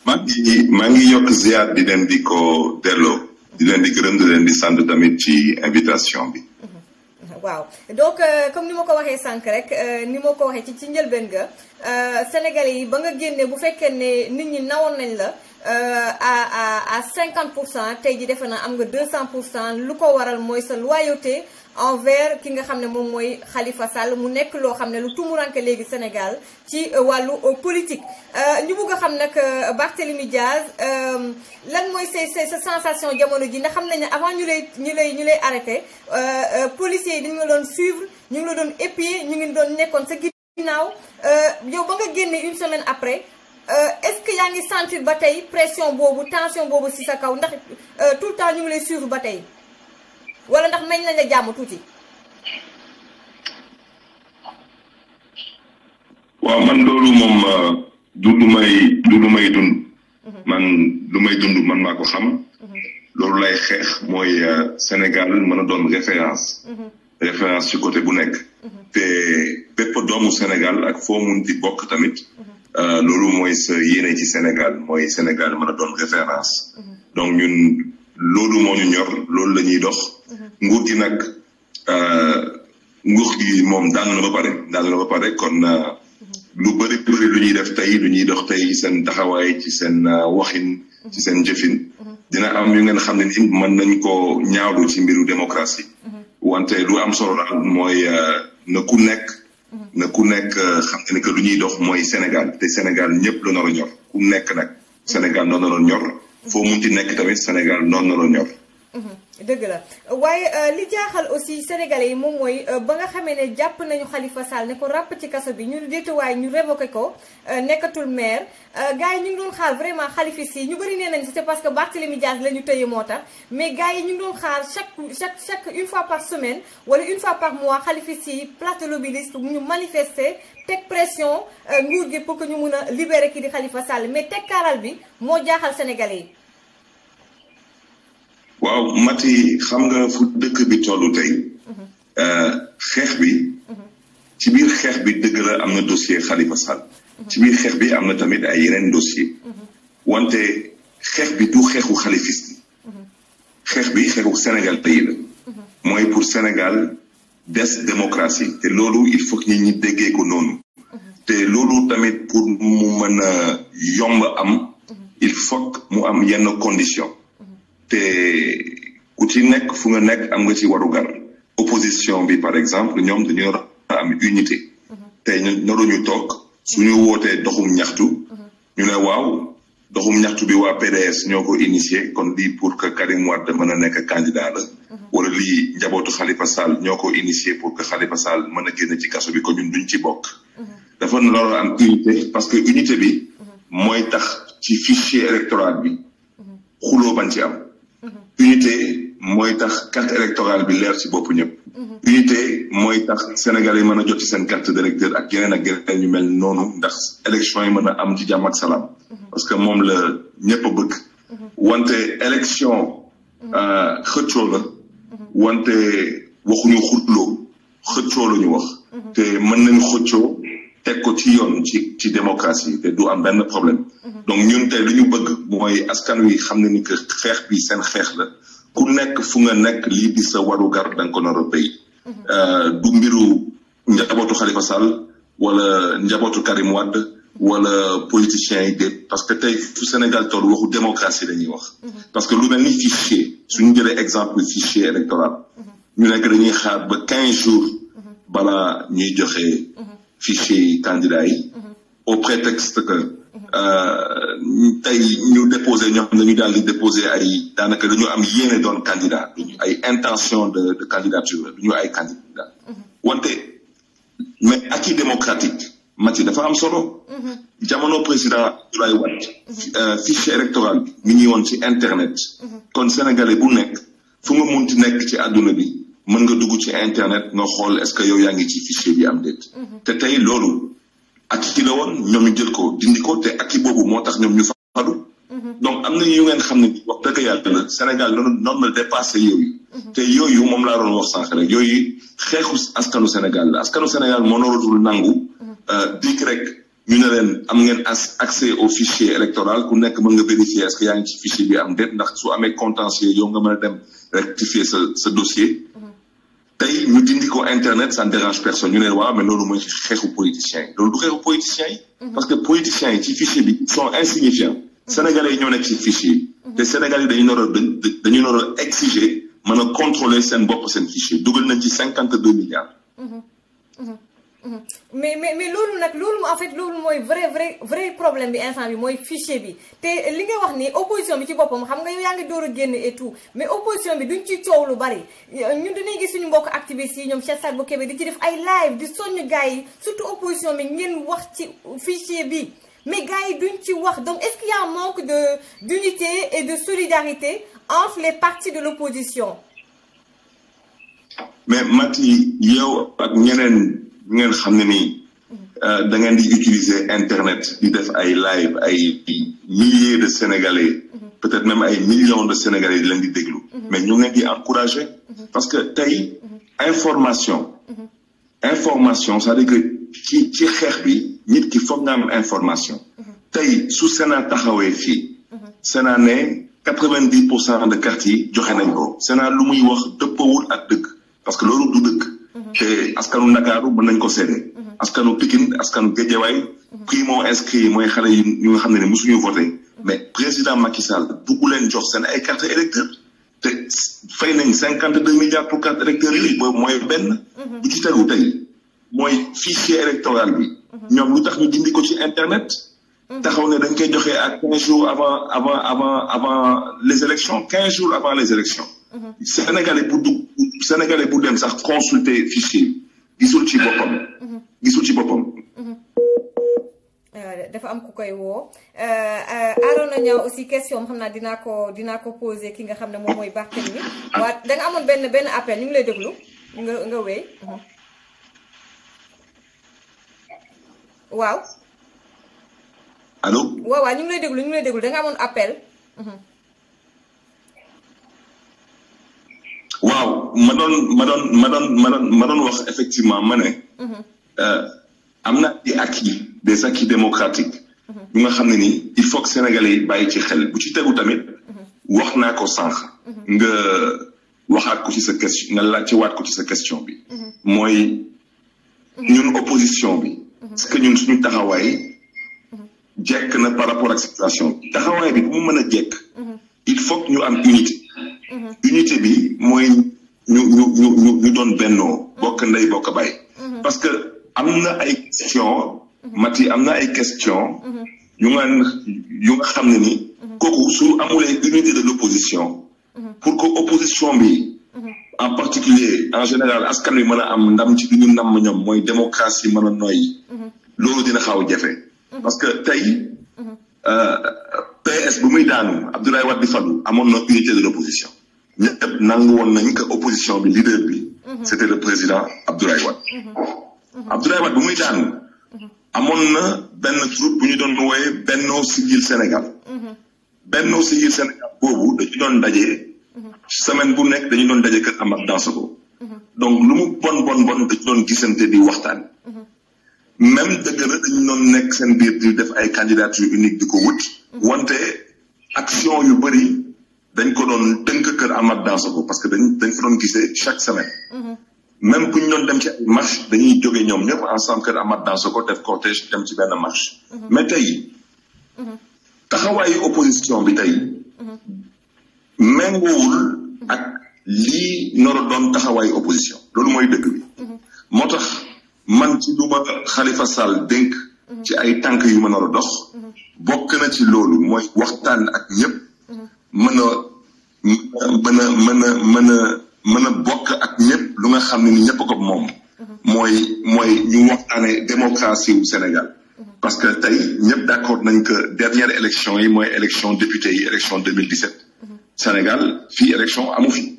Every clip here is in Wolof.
maa ngi yokk ziar di leen di ko delloo di leen di gërëm di leen di sant tamit ci invitation bi. waaw donc comme ni ma ko waxee sànq rek ni ma ko waxee ci njëlbeen ga Sénégalais yi ba nga génne bu fekkee ne nit ñi nawoon nañ la à 50% tey ji defe naa am nga 200% lu ko waral mooy sa loyauté envers ki nga xam ne moom mooy Khalifa Sall mu nekk loo xam ne lu tumuranke léegi Sénégal ci wàllu politique ñu bëgg a xam nag Barthélémy Diaz lan mooy sa sensation jamono ji ndax xam nañ ne avant ñu lay arrêté policiers yi dañu la doon suivre ñu ngi la doon épier ñu ngi doon nekkoon sa ginnaaw yow ba nga génne une semaine après est-ce que yaa ngi sentir ba tey pression boobu tension boobu ci sa kaw ndax tout le temps ñu ngi lay suivre ba tey wala ndax nañ la jàmm tuuti. waaw man loolu moom du lu may dund. man lu may dund man maa ko xam. loolu lay xeex mooy Sénégal mën a doon référence. référence ci côté bu nekk. te bépp doomu Sénégal ak foo mun di bokk tamit. loolu mooy sa yéene ci Sénégal mooy Sénégal mën a doon référence. donc ñun loolu moo ñu ñor loolu la ñuy dox. nguur gi nag nguur gi moom daanu na ba pare kon lu bëri lu ñuy def tey lu ñuy dox tey seen taxawaay ci seen waxin ci seen jëfin dina am yu ngeen xam ne ni mën nañ ko ñaawlu ci mbiru démocratie wante lu am solo daal mooy na ku nekk xam ne que lu ñuy dox mooy Sénégal te Sénégal ñëpp la nar a ñor ku nekk nag Sénégal noonu la ñor foo munti nekk tamit Sénégal noonu la ñor. dëgg la waaye li jaaxal aussi sénégalais yi moom mooy ba nga xamee ne jàpp nañu Khalifa Sall ne ko ràpp ci kaso bi ñu déetuwaay ñu révoqué ko nekkatul maire gars yi ñu ngi doon xaar vraiment Khalifa si ñu bëri nee nañ c'est parce que Barthélémy Diaz la ñu tëye moo tax mais gars yi ñu ngi doon xaar chaque une fois par semaine wala une fois par mois Khalifa si place de l'Obélisque ñu manifester teg pression nguur gi pour que ñu mun a libérer kii di Khalifa Sall mais teg kaaral bi moo jaaxal sénégalais yi. waaw Mati xam nga fu dëkk bi tollu tey xeex bi ci biir xeex bi dëgg la am na dossier Khalifa Sall ci biir xeex bi am na tamit ay yeneen dossier wante xeex bi du xeexu xalifiste xeex bi xeexu Sénégal tey la mooy pour Sénégal des démocratie te loolu il faut que nit ñi déggee ko noonu te loolu tamit pour mu mën a yomb am il faut que mu am yenn condition te ku ci nekk fu nga nekk am nga ci warugar opposition bi par exemple ñoom dañoo am unité te naruñu toog suñu wootee doxum ñaxtu ñu ne waaw doxum ñaxtu bi waa PDS ñoo ko initié kon lii pour que Karim Wade mën a nekk candidat la wala lii njabootu Khalifa Sall ñoo ko initié pour que Khalifa Sall mën a génn ci kaso bi ko ñun duñ ci bokk dafa loolu am unité parce que unité bi mooy tax ci fichier électoral bi xuloo bañ ci am unité mooy tax carte électorale bi leer ci bopp ñëpp unité mooy tax Sénégal yi mën a jot ci seen carte d'électeur ak yeneen ñu mel noonu ndax élection yi mën a am ci jàmm ak salaam parce que moom la ñëpp a bëgg wante élection xëccoo la wante waxuñu xutloo xëccoo la ñu wax te mën nañu xëccoo teg ko ci yoon ci démocratie te du am benn problème donc ñun tey lu ñu bëgg mooy askan wi xam ne ni que xeex bi seen xeex la ku nekk fu nga nekk lii di sa warugar da nga ko nar a béy du mbiru njabootu Khalifa Sall wala njabootu Karim Wade wala politiciens yi déet parce que tey fu Sénégal toll waxu démocratie la ñuy wax parce que lu mel ni fichier suñu jëlee exemple fichier électoral ñu nekk dañuy xaar ba 15 jours balaa ñuy joxe fichier candidat yi au prétexte que tey ñu déposé ñoom dañu daal di déposé ay daanaka dañu am yéene doon candidat duñu ay intention de candidature duñu ay candidat wante mais acquis démocratique Mati dafa am solo jamono président Abdoulaye Wade fichier électoral bi mi ngi woon ci internet kon sénégalais bu nekk fu nga munti nekk ci àdduna bi mën nga dugg ci internet nga xool est-ce que yow yaa ngi ci fichier bi am déet te tey loolu acquis la woon ñoom ñu jël ko dindi ko te acquis boobu moo tax ñoom ñu falu donc am na yu ngeen xam ne wax dëgg yàlla Sénégal noonu la dépassé yooyu te yooyu moom laa doon wax sànq rek yooyu xeexu askanu Sénégal la askanu Sénégal moo naratul nangu dik rek ñu ne leen am ngeen accès au fichier électoral ku nekk mën nga vérifier est-ce que yaa ngi ci fichier bi am déet ndax su amee contentieux yow nga mën a dem rectifier sa dossier. tey ñu dindi ko internet ça ne dérange personne ñu ne waaw mais loolu mooy xeexu politiciens yi loolu du xeexu politiciens yi. parce que politiciens yi ci fichier bi sont insignifiants. Sénégalais yi ñoo nekk ci fichier yi. te Sénégalais yi dañu nar a exiger mën a contrôler seen bopp seen fichier dugal nañ ci 52 milliards. mais loolu nag loolu en fait loolu mooy vrai problème bi instant bi mooy fichier bi te li nga wax ni opposition bi ci boppam xam nga yow yaa ngi door a génn et tout mais opposition bi duñ ci coow lu bari ñun dañuy gis suñu mbokk activistes yi ñoom Cheikh Sadibou Kébé di ci def ay live di soññ gars yi surtout opposition bi ngeen wax ci fichier bi mais gars yi duñ ci wax donc est-ce qu'il y a un manque d'unité et de solidarité entre les partis de l'opposition? mais Mati yow ak ñeneen ngeen xam ne ni da ngeen di utiliser internet di def ay live ay milliers de Sénégalais peut-être même ay millions de Sénégalais di leen di déglu mais ñu ngeen di encourager parce que tey information c'est-à-dire que ci xeex bi nit ki foog nga am information tey su Sénat taxawee fii Sénat ne 90% de cartes yi joxe nañ ko Sénat lu muy wax dëppawul ak dëgg parce que loolu du dëgg te askanu Ndakaaru mën nañ ko seede askanu Pikine askanu Guédiawaye primo inscrit mooy xale yi ñu nga xam ne musuñu voté mais président Macky Sall buggu leen jox seen ay carte électeur te fay nañ 52 milliards pour carte électeur yi boobu mooy benn bu ci tegu tey mooy fichier électoral bi ñoom lu tax ñu dindi ko ci internet taxaw ne dañ koy joxe ak 15 jours avant les élections 15 jours avant les élections Sénégalais bu dem sax consulter fichier gisul ci boppam dafa am ku koy woo Arona Niang aussi question xam naa dinaa ko poser ki nga xam ne moom mooy Barthélémy waa da nga amoon benn appel ñu ngi lay déglu nga wéy waaw allo waaw ñu ngi lay déglu da nga amoon appel waaw ma doon wax effectivement ma ne am na des acquis démocratiques yu nga xam ne ni il faut que Sénégalais yi bàyyi ci xel bu ci tegu tamit wax naa ko sànq nga waxaat ko ci sa question nga laaj ci waat ko ci sa question bi mooy ñun opposition bi est-ce que ñun suñu taxawaay jekk na par rapport ak situation bi taxawaay bi bu mu mën a jekk il faut que ñu am unité bi mooy ñu doon bennoo bokk ndey bokk bay parce que am na ay question Mati am na ay question yu nga xam ne ni kooku su amulee unité de l'opposition pour que opposition bi en particulier en général askan wi mën a am ndam ci li ñu namm ñoom mooy démocratie mën a noyyi loolu dina xaw a jafe parce que tey PS bu muy daanu Abdoulaye Wade di falu amoon na unité de l'opposition ñëpp nangu woon nañ que opposition bi leader bi c'était le président Abdoulaye Wade Abdoulaye Wade bu muy daanu amoon na benn groupe bu ñu doon wooye Benno Siggil Sénégal Benno Siggil Sénégal boobu dañu doon daje semaine bu nekk dañu doon daje kër Amath Dansokho donc lu mu bon dañu doon gisante di waxtaan même dëgg la dañu doon nekk seen biir di def ay candidature unique di ko wut wante action yu bëri dañ ko doon tënk kër Amath Dansokho parce que dañ fa doon gisee chaque semaine même bu ñu doon dem ci ay marche dañuy jóge ñoom ñëpp ensemble kër Amath Dansokho def cortège dem ci benn marche mais tey taxawaayu opposition bi tey méngoowul ak lii noro doon taxawaayu opposition loolu mooy dëgg bi moo tax man ci lu ma Khalifa Sall dénk ci ay tànk yu ma nar a dox bokk na ci loolu mooy waxtaan ak ñëpp mën a bokk ak ñëpp lu nga xam ne ni ñëpp ko moom mooy ñu waxtaane démocratie wu Sénégal parce que tey ñëpp d'accord nañ que dernière élection yi mooy élection député yi élection 2017 Sénégal fii élection amu fi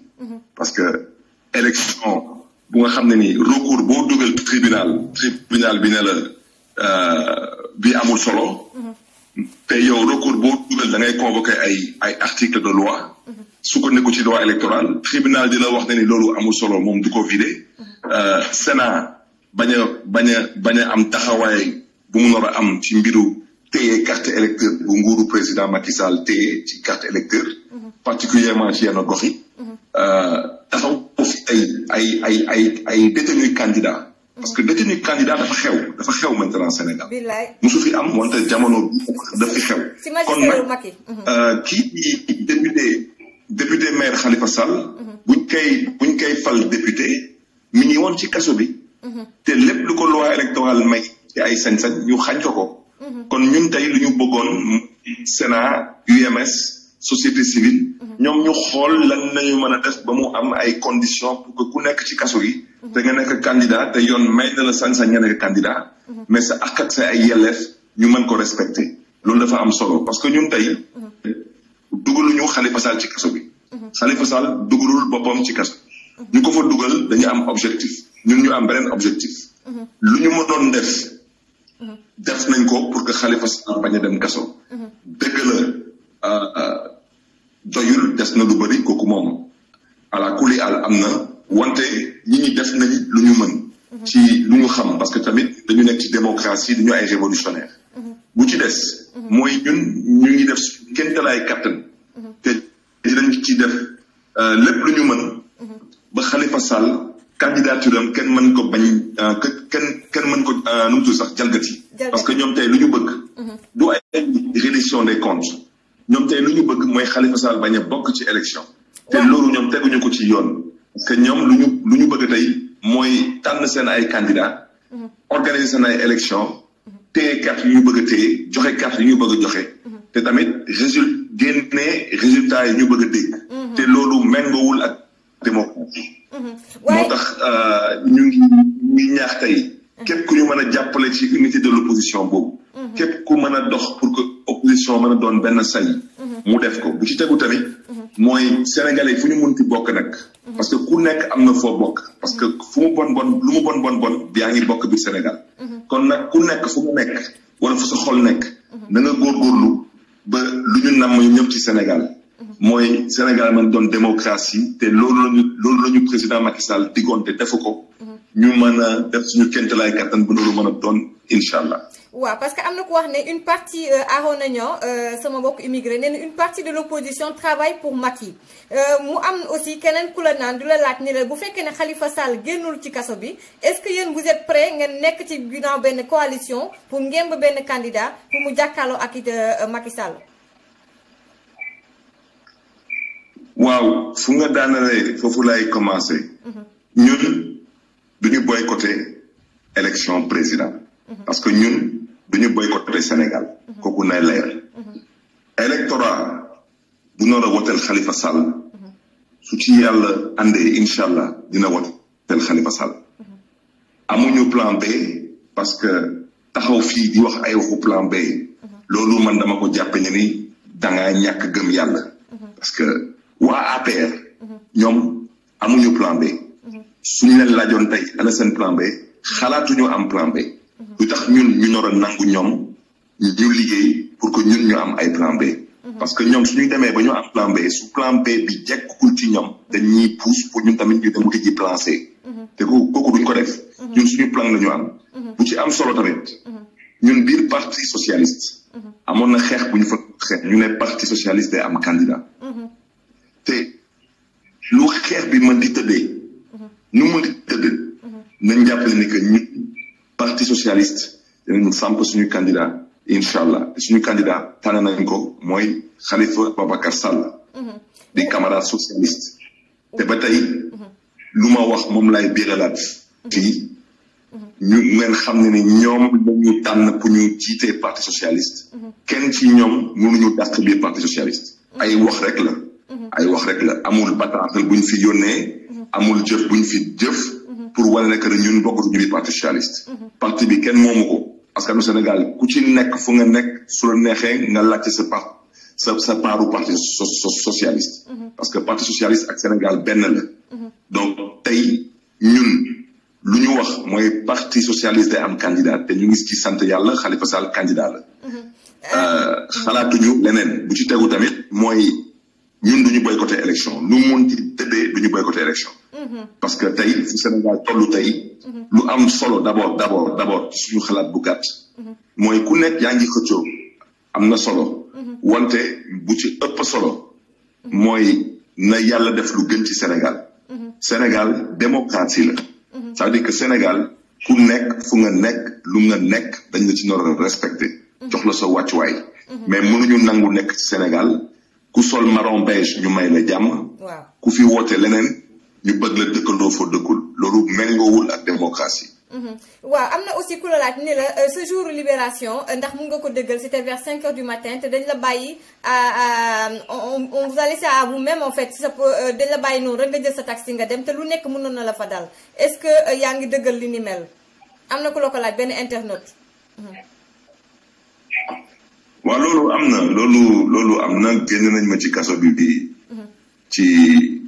parce que élection bu nga xam ne ni recours boo dugal tribunal bi ne la bi amul solo te yow recours boo dugal da ngay convoquer ay article de loi sukkandiku ci loi électorale tribunal di la wax ne ni loolu amul solo moom du ko vider Sénat bañ a am taxawaay bu mu nar a am ci mbiru téye carte électeur bu nguuru président Macky Sall téye ci carte électeur particulièrement ci yenn gox yi taxaw fi ay détenus candidats parce que détenu candidat dafa xew maintenant Sénégal musu fi am wante jamono bi daf fi xew kon nag kii député maire Khalifa Sall buñ koy fal député mi ngi woon ci kaso bi te lépp lu ko loi électorale may ci ay sañ-sañ ñu xañ ko kon ñun tey lu ñu bëggoon Sénat UMS société civile ñoom ñu xool lan nañu mën a def ba mu am ay conditions pour que ku nekk ci kaso yi te nga nekk candidat te yoon may na la sañ-sañ nga nekk candidat mais sa ak ak sa ay yelleef ñu mën ko respecter loolu dafa am solo parce que ñun tey dugaluñu Khalifa Sall ci kaso bi Khalifa Sall dugalul boppam ci kaso ñu ko fa dugal dañu am objectif ñun ñu am beneen objectif lu ñu mënoon def nañ ko pour que Khalifa Sall bañ a dem kaso dëgg la doyul des na lu bëri kooku moom ala kuli al am na wante ñi def nañ lu ñu mën ci lu ñu xam parce que tamit dañu nekk ci démocratie dañu ay révolutionnaire bu ci des mooy ñun ñu ngi def kenn talaay kattan te dinañ ci def lépp lu ñu mën ba Khalifa Sall candidature am kenn mën ko bañ kenn mën ko nu mu tudd sax jalgati parce que ñoom tey lu ñu bëgg du ay reddition des comptes ñoom tey lu ñu bëgg mooy Khalifa Sall bañ a bokk ci élection te loolu ñoom teguñu ko ci yoon parce que ñoom lu ñu bëgg tey mooy tànn seen ay candidat organiser seen ay élection téye carte yu ñu bëgg a téye joxe carte yu ñu bëgg a joxe te tamit résultat yi ñu bëgg a dégg te loolu méngoowul ak démocratie moo tax ñu ngi ñaax tey képp ku ñu mën a jàppale ci unité de l'opposition boobu képp ku mën a dox pour que opposition mën a doon benn say mu def ko bu ci tegu tamit mooy sénégalais fu ñu munti bokk nag parce que ku nekk am na foo bokk parce que fu mu bon lu mu bon yaa ngi bokk biir Sénégal kon nag ku nekk fu mu nekk wala fu sa xol nekk na nga góorgóorlu ba lu ñu namm ñëpp ci Sénégal mooy Sénégal man doon démocratie te loolu lañu président Macky Sall diggoon te defu ko ñu mën a def suñu kéemtalaay kattan ba loolu mën a doon incha allah. waaw parce que am na ku wax ne une partie Arona Niang sama mbokk immigré nee na une partie de l'opposition travaille pour Macky mu am aussi keneen ku la naan du la laaj ni la bu fekkee ne Khalifa Sall génnul ci kaso bi est-ce que yéen vous êtes prêts ngeen nekk ci ginnaaw benn coalition pour ngemb benn candidat pour mu jàkkaarloo ak it Macky Sall. waaw fu nga daanalee foofu lay commencer. ñun duñu boycotter élection président. parce que ñun duñu boycotter Sénégal. kooku nay leer. électorat bu noor a woteel Khalifa Sall. su ci yàlla andee incha allah dina woteel Khalifa Sall. amuñu plan B parce que taxaw fii di wax ay waxu plan B. loolu man dama ko jàppe ne ni dangaa ñàkk gëm yàlla. parce que waa APR. ñoom amuñu plan B. suñu leen laajoon tey ana seen plan B xalaatuñu am plan B. lu tax ñun ñu nar a nangu ñoom ñu liggéey pour que ñun ñu am ay plan B. parce que ñoom suñuy demee ba ñu am plan B su plan B bi jekkul ci ñoom dañuy pousse pour ñun tamit ñu dem wuti ji plan C. te kooku duñ ko def. ñun suñu plan la ñu am. bu ci am solo tamit. ñun biir parti socialiste. amoon na xeex bu ñu fa xeex ñu ne parti socialiste day am candidat. te lu xeex bi mën di tëddee. nu mën di tëddee. nañ jàppale ni que ñun parti socialiste dinañ samp suñu candidat incha allah suñu candidat tànn nañ ko mooy Khalifa Babacar Sall. di camarade socialiste. te ba tey lu ma wax moom lay biiralaat fii ñu ngeen xam ne ni ñoom dañu tànn pour ñu jiitee parti socialiste. kenn ci ñoom mënuñu dàq biir parti socialiste. ay wax rek la. ay wax rek la amul bataaxal buñ fi yónnee. amul jëf buñ fi jëf. pour wane ne que ñun bokkatuñu biir parti socialiste. parti bi kenn moomu ko. askanu Sénégal ku ci nekk fu nga nekk su la neexee nga laajte sa paaru parti socialiste. parce que parti socialiste ak Sénégal benn la. donc tey ñun lu ñu wax mooy parti socialiste day am candidat te ñu ngi ci sant yàlla Khalifa Sall candidat la. xalaatuñu leneen bu ci tegu tamit mooy ñun duñu boycotter élection lu mun ci tëddee duñu boycotter élection. parce que tey fu Sénégal tollu tey lu am solo d'abord suñu xalaat bu gàtt mooy ku nekk yaa ngi xëccoo am na solo wante bu ci ëpp solo mooy na yàlla def lu gën ci Sénégal Sénégal démocratie la ça veut dire que Sénégal ku nekk fu nga nekk lu nga nekk dañ la ci nar a respecté jox la sa wàccuwaay mais mënuñu nangu nekk ci Sénégal ku sol marron beige ñu may la jàmm ku fi woote leneen ñu bëgg la dëkkandoo fa dëkkul loolu méngoowul ak démocratie waaw am na aussi ku la laaj ni la ce jour libération ndax mun nga ko dëggal c'était vers 5 heures du matin te dañ la bàyyi on vous a laissé à vous-même en fait dañ la bàyyi noonu rek nga jël sa taxi nga dem te lu nekk mënoon na la fa dal est-ce que yaa ngi dëggal li ni mel am na ku la ko laaj benn internaute waaw loolu am na génn nañ ma ci kaso bi ci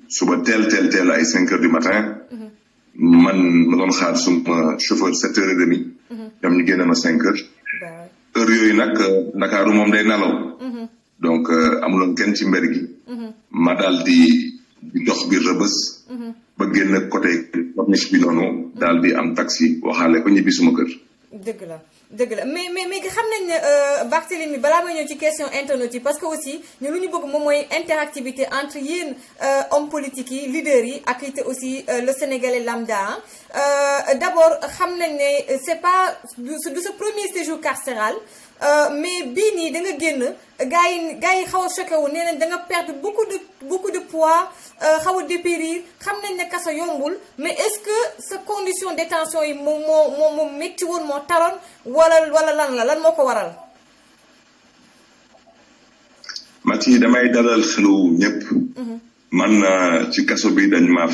suba teel ay 5 heures du matin man ma doon xaar suma chauffeur 7h30 ñoom ñu génne ma 5 heures heure yooyu nag Ndakaaru moom day nalaw donc amuloon kenn ci mbir gi ma daal di dox biir Rebeuss ba génn côté corniche bi noonu daal di am taxi waxaale ko ñibbi suma kër dëgg la mais xam nañ ne Barthélémy balaa may ñëw ci question internaute yi parce que aussi ñu lu ñu bëgg moom mooy interactivité entre yéen hommes politiques yi leaders yi ak it aussi le sénégalais lambda d'abord xam nañ ne c'est pas du sa premier séjour carcéral mais bii nii da nga génn gars yi xaw a choqué wu nee nañ da nga perdre beaucoup de poids xaw a dépérir xam nañ ne kaso yombul mais est-ce que sa condition détention yi moom métti woon moo taroon wala lan moo ko waral. Mathi damay dalal xelu ñëpp. man ci kaso bi dañ ma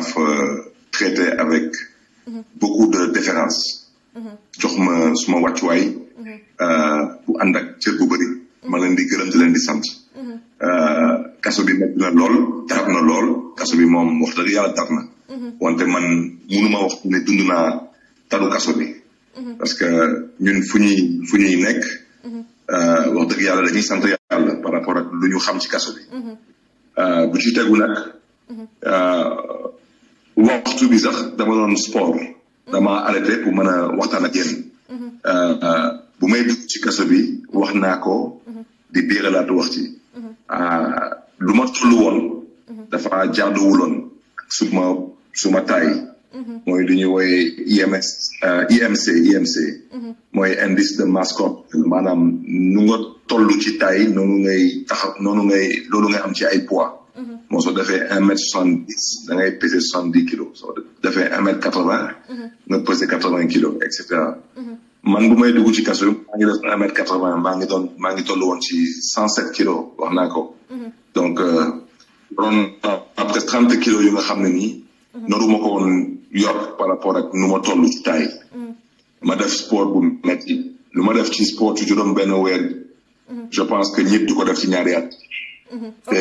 fa traité avec beaucoup de déférence. jox ma suma wàccuwaay. bu ànd ak cër bu bëri. ma leen di gërëm di leen di sant. kaso bi métti na lool tar na lool kaso bi moom wax dëgg yàlla tar na. wante man mënuma wax ne dund naa taru kaso bi. parce que ñun fu ñuy nekk. wax dëgg yàlla dañuy sant yàlla par rapport ak lu ñu xam ci kaso bi. bu ci tegu nag. waxtu bi sax dama doon sport. dama arrêté pour mën a waxtaan ak yéen. bu may dugg ci kaso bi wax naa ko. di biiralaatu wax ci. lu ma tollu woon. dafa jaaduwuloon suma taay. mooy lu ñuy wooye IMC. mooy indice de masse corporelle maanaam nu nga toll ci taay loolu ngay am ci ay poids. moo soo defee 1m70 da ngay peser 70 kilos soo defee 1m80. nga peser 80 kilos et cetera. man bu may dugg ci kaso maa ngi def 1m80 maa ngi toll woon ci 107 kilos wax naa ko. donc ron après 30 kilos yu nga xam ne nii. noruma ko woon yor par rapport ak nu ma toll ci taay. ma def sport bu metti lu ma def ci sport ci juróom benn weer. je pense que ñëpp du ko def ci ñaari at. te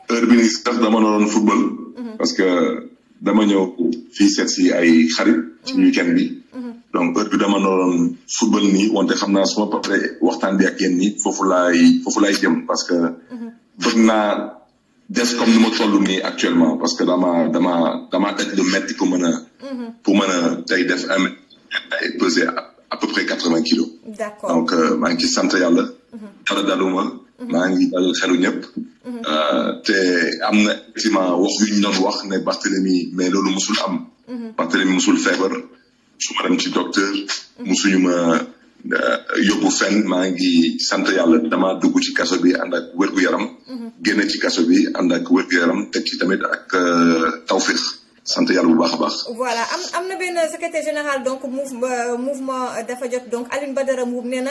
heure bi ni sax dama doon football. parce que dama ñëw fii seet si ay xarit. ci weekend bi. donc heure bi dama doon football nii wante xam naa suma paree waxtaan bi ak yéen nii foofu laay jëm parce que bëgg naa def comme ni ma toll nii actuellement parce que dama daj lu metti pour mën a tey def peser à peu près 80 kilos. D'accord. Donc maa ngi ci sant yàlla. dara daluma. maa ngi dal xelu ñëpp. te am na effectivement wax yu ñu doon wax ne Barthélémy mais loolu musul am. Barthélémy musul feebar. su ma dem ci docteur. musuñu ma yóbbu fenn maa ngi sant yàlla dama dugg ci kaso bi ànd ak wér-gu-yaram. génn ci kaso bi ànd ak wér-gu-yaram teg ci tamit ak tawfiq sant yàlla bu baax a baax. voilà am na benn secrétaire général donc mouvement dafa jot donc Alioune Badara Mboup nee na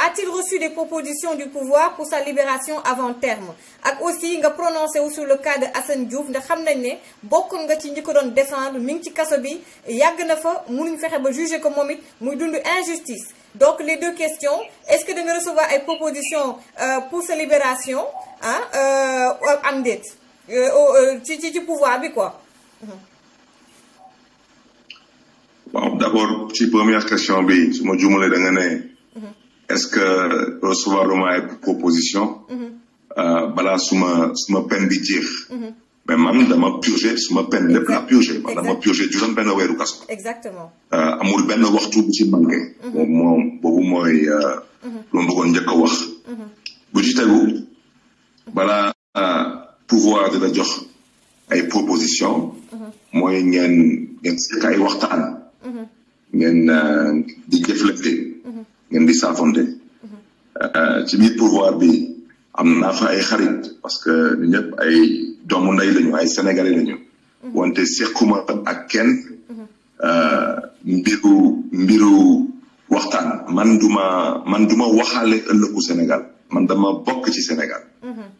a-t-il reçu des propositions du pouvoir pour sa libération avant terme ak aussi nga prononcé wu sur le cas de Assane Diouf ndax xam nañ ne bokk nga ci ñi ko doon défendre mi ngi ci kaso bi yàgg na fa mënuñ fexe ba juger ko moom it muy dund injustice donc les deux questions est-ce que da nga recevoir ay propositions pour sa libération am déet ci pouvoir bi quoi. waaw d'abord ci première question bi su ma juumalee da nga ne est-ce que recevoir ay proposition balaa suma peine bi jeex mais man dama purgé suma peine lépp la purgé man dama purgé juróom benn weeru kaso. exactement. amul benn waxtu bu ci manqué. boobu mooy lu ma bëggoon njëkk a wax. bu ci tegu balaa pouvoir di la jox ay proposition mooy ngeen seq ay waxtaan. ngeen di jëflante. ngeen di saafonte. ci biir pouvoir bi am naa fa ay xarit parce que ñu ñëpp ay doomu ndey lañu ay sénégalais lañu. wante sequma ak kenn mbiru waxtaan man duma waxaale ëllëgu Sénégal man dama bokk ci Sénégal.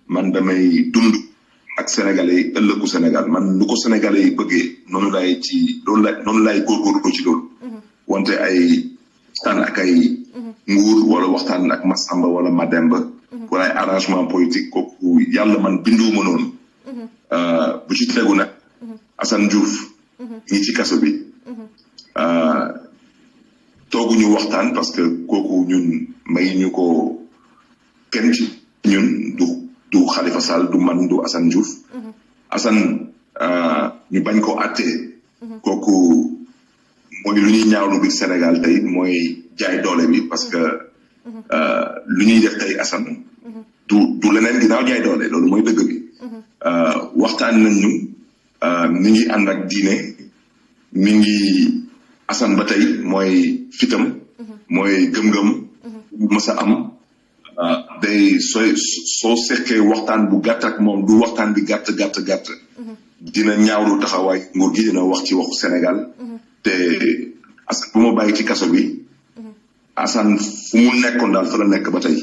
man damay dund ak sénégalais yi ëllëgu Sénégal man lu ko sénégalais yi bëggee noonu lay góorgóorlu ci loolu. wante ay waxtaan ak ay nguur wala waxtaan ak Massamba wala Mademba wala ay arrangement politique kooku yàlla man binduwuma noonu. bu ci tegu nag Assane Diouf ñi ci kaso bi tooguñu waxtaan parce que kooku ñun may ñu ko kenn ci ñun du Khalifa Sall du man du Assane Diouf. Assane ñu bañ ko àttee kooku mooy lu ñuy ñaawlu biir Sénégal tey mooy jaay doole bi parce que lu ñuy def tey Assane du leneen ginnaaw jaay doole loolu mooy dëgg bi. waxtaan nañ ñu mi ngi ànd ak diine mi ngi Assane ba tey mooy fitam mooy gëm-gëm mës a am day soo seqee waxtaan bu gàtt ak moom du waxtaan bi gàtt dina ñaawlu taxawaay nguur gi dina wax ci waxu Sénégal te Assane bu ma bàyyi ci kaso bi Assane fu mu nekkoon daal fa la nekk ba tey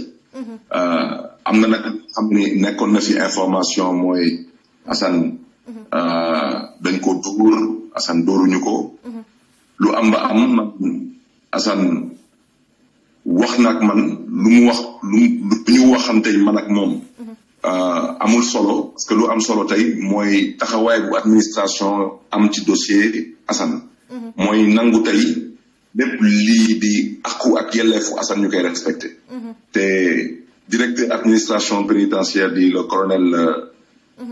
am na nag xam ne nekkoon na fi information mooy Assane dañ ko dóor Assane dóoruñu ko lu am ba am man Assane wax na ak man lu mu wax lu ñu waxante man ak moom amul solo parce que lu am solo tey mooy taxawaay bu administration am ci dossier Assane mooy nangu tey lépp lii di akku ak yelleefu Assane ñu koy respecté te directeur administration pénitentiaire di le colonel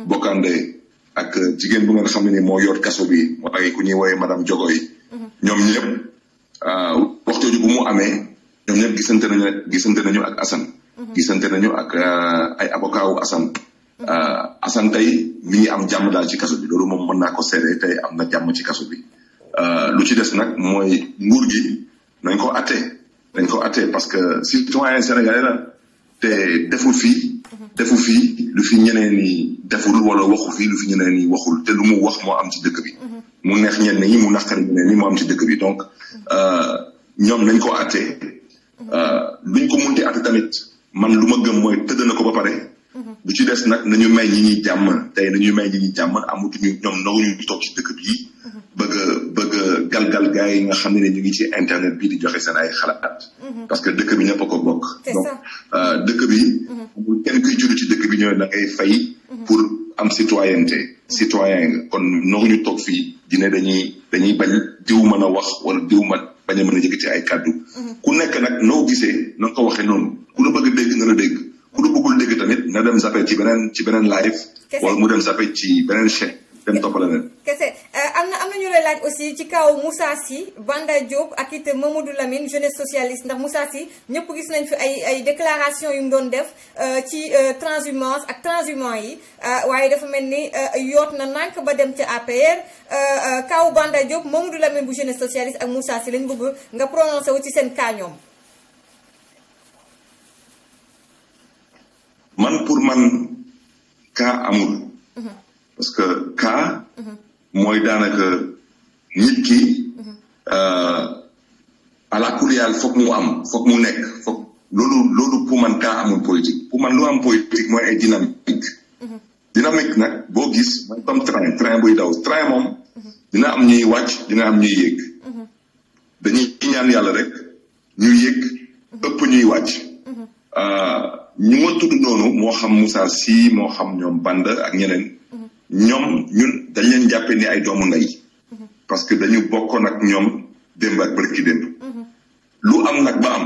Bokandé ak jigéen bu ngeen xam ne moo yor kaso bi mooy ku ñuy woowee madame Jogoy ñoom ñëpp waxtu bu mu amee ñoom ñëpp gisante nañu ak Assane gisante nañu ak ay avocat wu Assane Assane tey mi ngi am jàmm daal ci kaso bi loolu moom mën naa ko seede tey am na jàmm ci kaso bi lu ci des nag mooy nguur gi nañ ko atte parce que citoyen sénégalais la te defu fii lu fi ñeneen ñi deful wala waxu fii lu fi ñeneen ñi waxul te lu mu wax moo am ci dëkk bi mu neex ñenn ñi mu naqari ñeneen ñi moo am ci dëkk bi donc ñoom nañ ko atte luñ ko munti atte tamit man lu ma gëm mooy tëdd na ko ba pare bu ci des nag nañu may ñi ñuy jàmm tey nañu may ñi ñuy jàmm amatuñu ñoom nooguñu toog ci dëkk bi bëgg galgal gars yi nga xam ne ñu ngi ci internet bi di joxe seen ay xalaat parce que dëkk bi ñëpp a ko bokk donc dëkk bi kenn kuy juru ci dëkk bi ñëw da ngay fay pour am citoyenneté citoyen nga kon nooguñu toog fii dine dañuy bañ diw mën a wax wala diw bañ a mën a yëkkati ay kàddu ku nekk nag noo gisee na nga ko waxee noonu ku la bëgg dégg na la dégg ku la bëggul dégg tamit na dem zappé ci beneen live wala mu dem zappé ci beneen chaîne dem toppala leen kese am na ñu lay laaj aussi ci kaw Moussa Sy Banda Diop ak it Mamadou Lamine jeunesse socialiste ndax Moussa Sy ñëpp gis nañ fi ay déclaration yu mu doon def ci transhumance ak transhumant yi waaye dafa mel ni yoot na nànk ba dem ci APR kaw Banda Diop Mamadou Lamine bu jeunesse socialiste ak Moussa Sy lañ bëgg nga prononcé wu ci seen cas ñoom. man pour man cas amul. parce que cas mooy daanaka nit ki ala kulli yàlla foog mu nekk foog loolu pour man cas amul politique pour man lu am politique mooy ay dynamique nag boo gis mooy comme train buy daw train moom dina am ñuy wàcc dina am ñuy yéeg dañuy ñaan yàlla rek ñuy yéeg ëpp ñuy wàcc ñu ma tudd noonu moo xam Moussa Sy moo xam ñoom Banda ak ñeneen ñoom ñun dañ leen jàppee ni ay doomu ndey parce que dañu bokkoon ak ñoom démb ak bërki démb lu am nag ba am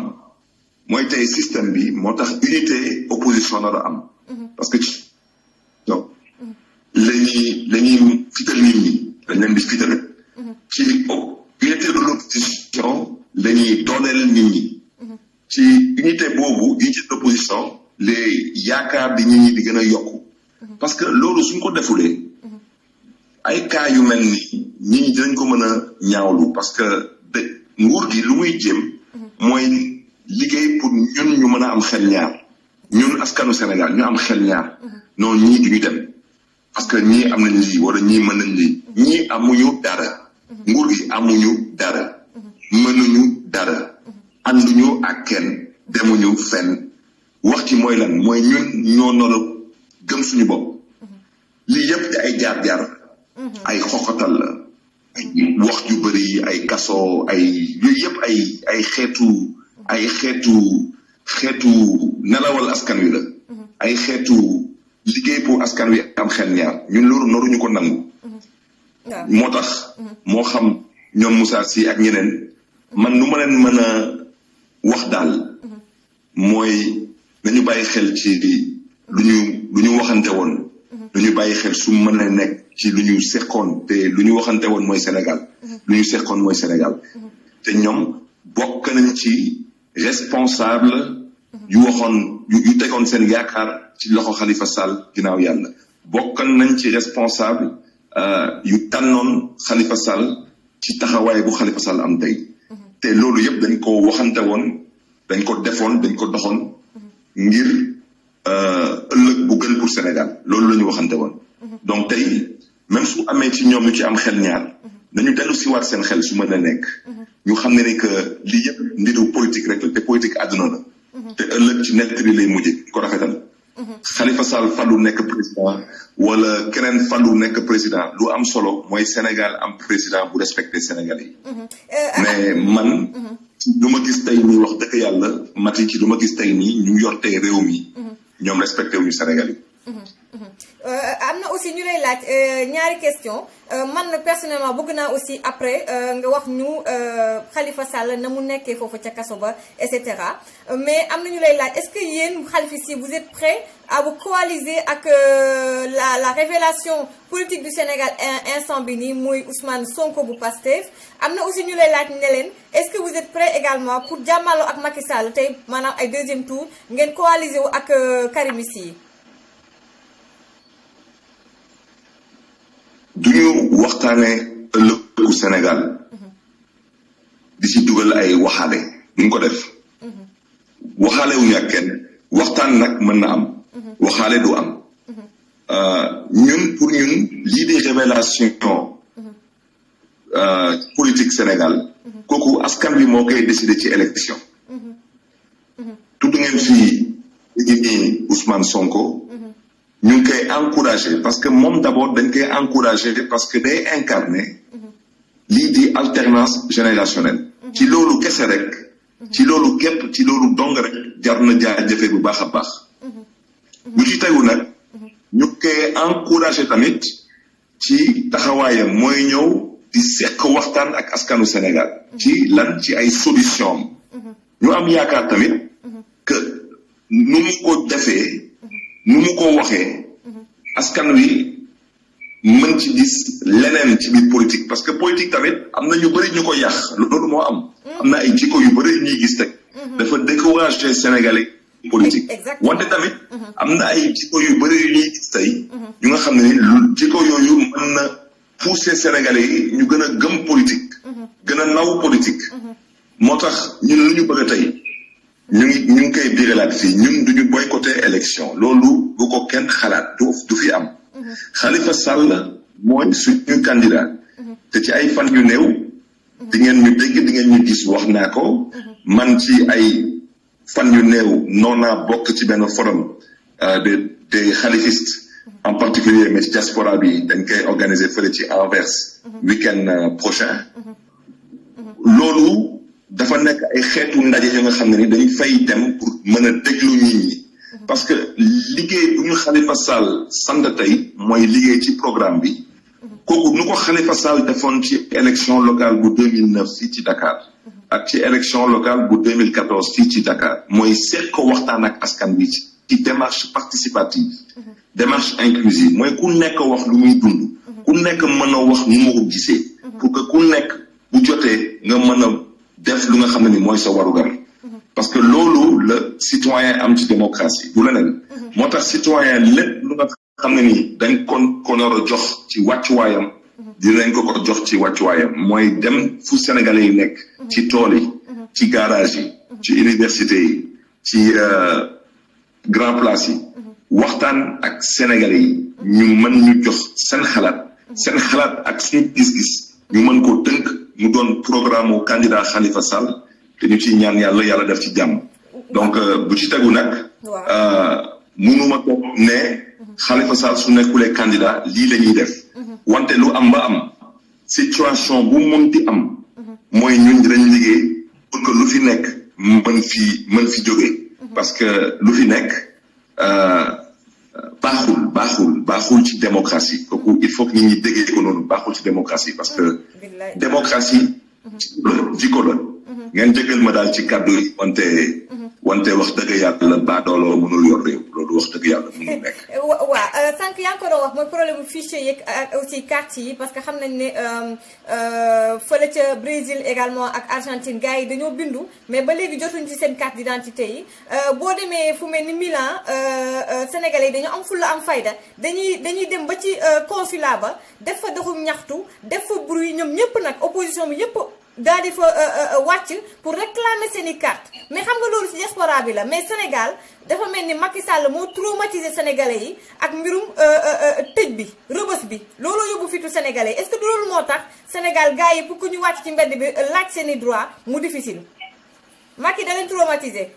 mooy tey système bi moo tax unité opposition na la am parce que donc lañuy dañ leen di fitale ci unité de l'opposition la ñuy dooleel nit ñi ci unité boobu unité de l'opposition les yaakaar di nit ñi di gën a yokku parce que loolu suñ ko defulee ay cas yu mel ni nit ñi dinañ ko mën a ñaawlu parce que de nguur gi lu muy jéem mooy liggéey pour ñun ñu mën a am xel ñaar ñun askanu Sénégal ñu am xel ñaar non ñii duñu dem parce que ñii am nañ lii wala ñii mën nañ lii ñii amuñu dara nguur gi amuñu dara mënuñu dara ànduñu ak kenn demuñu fenn wax ci mooy lan mooy ñun ñoo nar a gëm suñu bopp lii yëpp te ay jaar-jaar ay xoxatal la ay wax ju bëri ay kaso ay yooyu yëpp ay xeetu nelawal askan wi la ay xeetu liggéey pour askan wi am xel ñaar ñun loolu noruñu ko nangu moo tax moo xam ñoom Moussa Sy ak ñeneen man nu ma leen mën a wax daal mooy nañu bàyyi xel ci lu ñu waxante woon lu ñu bàyyi xel su mën a nekk ci lu ñu seqoon te lu ñu waxante woon mooy Sénégal lu ñu seqoon mooy Sénégal te ñoom bokk nañ ci responsable yu waxoon yu tegoon seen yaakaar ci loxo Khalifa Sall ginnaaw yàlla bokk nañ ci responsable yu tànnoon Khalifa Sall ci taxawaay bu Khalifa Sall am tey te loolu yëpp dañ ko waxante woon dañ ko defoon dañ ko doxoon ngir ëllëg bu gën pour Sénégal loolu la ñu waxante woon donc tey même su amee ci ñoom ñu ci am xel ñaar nañu dellu si waat seen xel su mën a nekk ñu xam ne ni que lii yëpp ndiru politique rek la te politique àdduna la te ëllëg ci nett bi lay mujjee ko rafetal Khalifa Sall fallu nekk président wala keneen fallu nekk président lu am solo mooy Sénégal am président bu respecté Sénégalais yi mais man lu ma gis tey nii wax dëgg yàlla mati ci lu ma gis tey nii ñu yor tey réew mi ñoom respecté wuñu Sénégal yi am na aussi ñu lay laaj ñaari question man personnellement bëgg naa aussi après nga wax ñu Khalifa Sall na mu nekkee foofu ca kaso ba et cetera mais am na ñu lay laaj est-ce que yéen Khalifa Sy vous êtes prêt à vous coaliser ak la révélation politique du Sénégal instant bi nii muy Ousmane Sonko bu Pastef am na aussi ñu lay laaj ne leen est-ce que vous êtes prêt également pour jàmmaloo ak Macky Sall tey maanaam ay deuxième tour ngeen coaliser wu ak Karim Sy duñu waxtaane ëllëgu Sénégal di ci dugal ay waxaale duñ ko def waxaale wuñu ak kenn waxtaan nag mën na am waxaale du am ñun pour ñun lii di révélation politique Sénégal kooku askan wi moo koy décider ci élection tudd ngeen fii léegi nii Ousmane Sonko ñu ngi koy encouragé parce que moom d'abord dañ koy encouragé parce que day incarné lii di alternance générationnelle ci loolu kese rek ci loolu képp ci loolu dong rek jar na jaajëfe bu baax a baax bu ci tegu nag ñu koy encouragé tamit ci taxawaayam mooy ñëw di seq waxtaan ak askanu Sénégal ci lan ci ay solution ñu am yaakaar tamit que nu mu ko defee nu mu ko waxee askan wi mën ci gis leneen ci biir politique parce que politique tamit am na ñu bëri ñu ko yàq loolu moo am na ay jikko yu bëri ñuy gis teg dafa décourager Sénégalais politique wante tamit am na ay jikko yu bëri yu ñuy gis tey ñu nga xam ne lu jikko yooyu mën na pousser Sénégalais yi ñu gën a gëm politique gën a naw politique moo tax ñun lu ñu bëgg a tey ñu ngi koy biralaat fii ñun duñu boycotter élection loolu bu ko kenn xalaat du fi am Khalifa Sall mooy suñu candidat te ci ay fan yu néew di ngeen ñu dégg di ngeen ñu gis wax naa ko man ci ay fan yu néew noona bokk ci benn forum des khalifistes en particulier mais ci diaspora bi dañ koy organiser fële ci Anvers week-end prochain loolu dafa nekk ay xeetu ndaje yoo nga xam ne ni dañ fay dem pour mën a déglu nit ñi parce que liggéey bu ñu Khalifa Sall sant tey mooy liggéey ci programme bi kooku nu ko Khalifa Sall defoon ci élection locale bu 2009 fii ci Dakar ak ci élection locale bu 2014 fii ci Dakar mooy seet ko waxtaan ak askan bi ci démarche participative démarche inclusive mooy ku nekk wax lu muy dund ku nekk mën a wax nu ma ko gisee pour que ku nekk bu jotee nga mën a def lu nga xam ne ni mooy sa warugar parce que loolu la citoyen am ci démocratie bu leneen moo tax citoyen lépp lu nga xam ne ni dañ ko nar a jox ci wàccuwaayam dinañ ko jox ci wàccuwaayam mooy dem fu sénégalais yi nekk ci tool yi ci garage yi ci université yi ci grand place yi waxtaan ak sénégalais yi ñu mën ñu jox seen xalaat ak suñu gis-gis ñu mën ko tënk mu doon programme au candidat Khalifa Sall te ñu ci ñaan yàlla def ci jàmm donc bu ci tegu nag mënuma toog ne Khalifa Sall su nekkulee candidat lii la ñuy def wante lu am ba am situation bu munti am mooy ñun dañ liggéey pour que lu fi nekk mën fi jógee parce que lu fi nekk baaxul ci démocratie kooku il faut que nit ñi déggee ko noonu baaxul ci démocratie parce que démocratie jikko la ngeen jégal ma daal ci kàddu yi wante wax dëgg yàlla baadooloo mënul yor réew loolu wax dëgg yàlla mënul nekk. waaw sànq yaa ngi ko doon wax mooy problème fichier yeeg ak aussi carte yi parce que xam nañ ne fële ca Brésil également ak Argentine gars yi dañoo bindu mais ba léegi jotuñ ci seen carte d'identité yi boo demee fu mel ni Milan sénégalais yi dañoo am fulla am fayda dañuy dem ba ci consulat ba def fa doxum ñaxtu def fa bruit ñoom ñëpp nag opposition bi yëpp. daal di fa wàcc pour réclamer seen i carte mais xam nga loolu ci diaspora bi la mais Sénégal dafa mel ni Macky Sall moo traumatisé sénégalais yi ak mbirum tëj bi rëbës bi looloo yóbbu fitu sénégalais est-ce que du loolu moo tax Sénégal gars yi pour que ñu wàcc ci mbedd bi laaj seen i droit mu difficile Macky da leen traumatisé.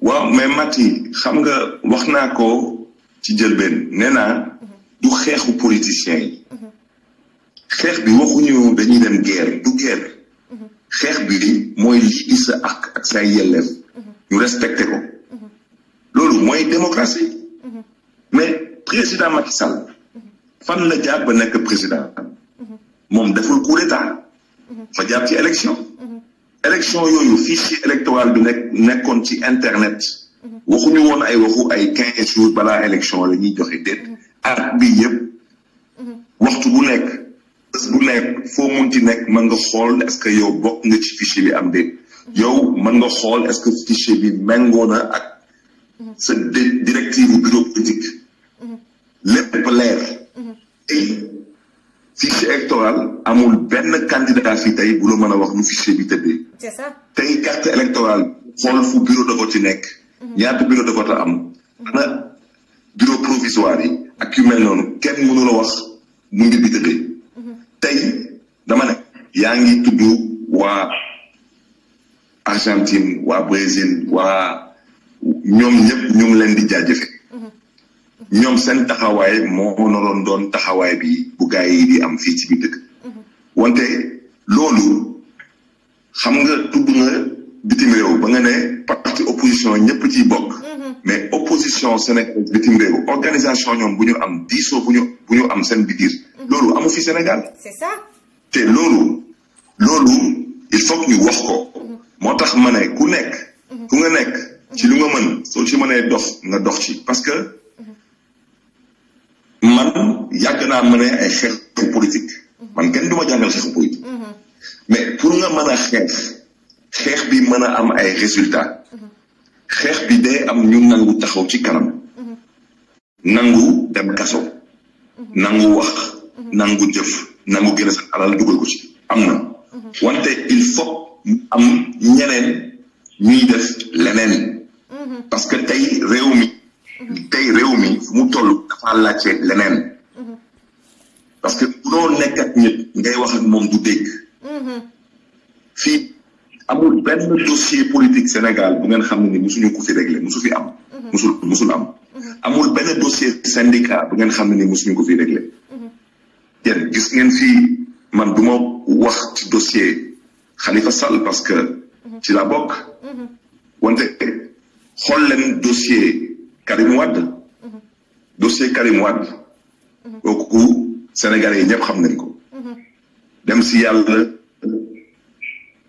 waaw mais Maty xam nga wax naa ko ci jëlbeen nee naa du xeexu politiciens yi. xeex bi waxuñu dañuy dem guerre du guerre xeex bi mooy lii sa ak say yelleef ñu respecté ko loolu mooy démocratie mais président Macky Sall fan la jaar ba nekk président moom deful coup d'état fa jaar ci élection yooyu fichier électoral bi nekkoon ci internet waxuñu woon ay waxu ay 15 jours balaa élection la ñuy joxe déet at bi yëpp waxtu bu nekk foo munti nekk mën nga xool est-ce que yow bokk nga ci fichier bi am déet yow mën nga xool est-ce que fichier bi méngoo na ak sa directive bureau politique lépp leer tey fichier électoral amul benn candidat fii tey bu la mën a wax nu fichier bi tëddee tey carte électorale xool fu bureau de vote yi nekk ñaata bureau de vote am ana bureau provisoire yi ak yu mel noonu kenn mënu la wax mu ngi bi tëddee tey dama ne yaa ngi tudd waa Argentine waa Brésil waa ñoom ñëpp ñu ngi leen di jaajëfe ñoom seen taxawaay moo naroon doon taxawaay bi bu gaa yi di am fii ci biir dëkk wante loolu xam nga tudd nga bitim réew ba nga ne parti opposition ñëpp ciy bokk mais opposition Sénégal bitim réew organisation ñoom bu ñu am diisoo bu ñu am seen biir loolu amu fi Sénégal. C'est ça. te loolu il faut que ñu wax ko. moo tax ma ne ku nekk. ku nga nekk ci lu nga mën soo ci mënee dox nga dox ci parce que man yàgg naa mën ay xeexu politique. man kenn du ma jàngal xeexu politique. mais pour nga mën a xeex bi mën a am ay résultats. xeex bi day am ñu nangu taxaw ci kanam. nangu dem kaso. nangu wax. nangu jëf nangu gën a seen alal dugal ko ci am na wante il faut am ñeneen ñuy def leneen parce que tey réew mi fu mu toll dafa laajte leneen parce que munoo nekk ak nit ngay wax ak moom du dégg fii amul benn dossier politique Sénégal bu ngeen xam ne ni musuñu ko fi réglé musu fi am musul am amul benn dossier syndicat bu ngeen xam ne ni musuñu ko fi réglé yéen gis ngeen fii man du ma wax ci dossier Khalifa Sall parce que ci la bokk wante xool leen dossier Karim Wade kooku Sénégalais yi ñëpp xam nañ ko dem si yàlla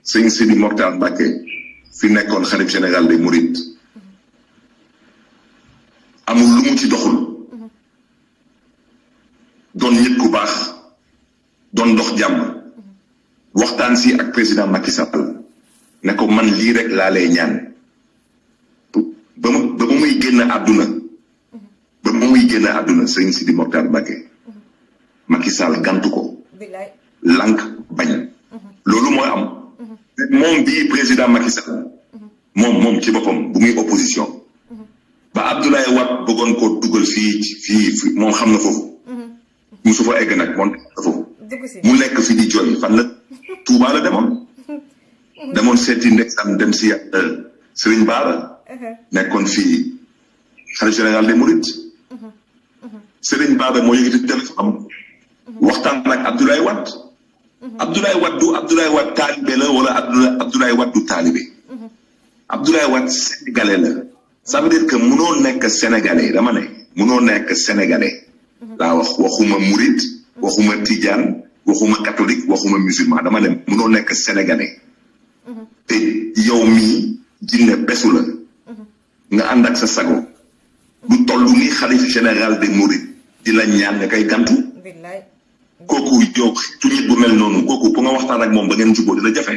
sëñ Sidi Mokhtar Mbacké fi nekkoon xalif général des Mourides amul lu mu ci doxul dox jàmm waxtaan si ak président Macky Sall ne ko man lii rek laa lay ñaan ba muy génn àdduna Serigne Sidi Mokhtar Mbacké Macky Sall gantu ko lank bañ loolu mooy am moom bii président Macky Sall moom ci boppam bu muy opposition ba Abdoulaye Wade bëggoon ko dugal fii moom xam na foofu musu fa egg nag moom foofu mu nekk fi di jooy fan la Touba la demoon seeti ndeysaan dem si Serigne Bara nekkoon fii xalifa général des Mourides Serigne Bara moo yëkkati téléphone am waxtaan nag Abdoulaye Wade Abdoulaye Wade taalibe la wala Abdoulaye Wade du taalibe Abdoulaye Wade sénégalais la ça veut dire que munoo nekk sénégalais dama ne munoo nekk sénégalais laa waxuma Mouride waxuma Tidiane waxuma catholique waxuma musulman dama ne munoo nekk sénégalais te yow mii jinne besu la nga ànd ak sa sago lu toll ni xalif général des Mourides di la ñaan nga koy gantu kooku yow tu nit bu mel noonu kooku pour nga waxtaan ak moom ba ngeen jubóo dina jafe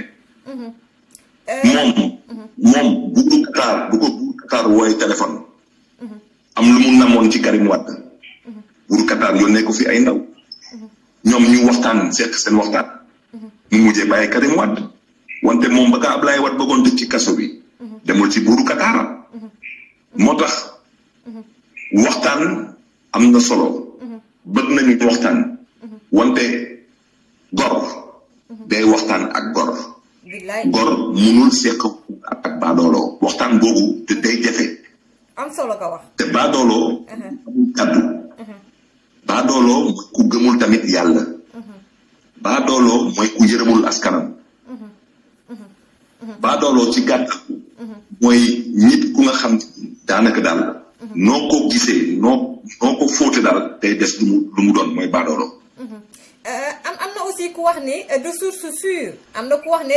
moom bu Qatar wooye téléphone am lu mu namoon ci Karim Wade bu Qatar yónnee ko fi ay ndaw ñoom ñu waxtaan seq seen waxtaan mu mujjee bàyyi Karim Wade wante moom ba ka Ablaye Wade bëggoon tëj ci kaso bi demul ci buuru Qatar moo tax waxtaan am na solo bëgg nañu waxtaan wante gor day waxtaan ak gor munul seq ak baadooloo waxtaan boobu te day jafe am solo ka wax te baadooloo amul kaddu baadooloo mooy ku gëmul tamit yàlla baadooloo mooy ku yërëmul askanam baadooloo ci gàttal mooy nit ku nga xam daanaka daal noo ko gisee noo ko fóote daal day des lu mu doon mooy baadooloo am na aussi ku wax ni de source sûre am na ku wax ne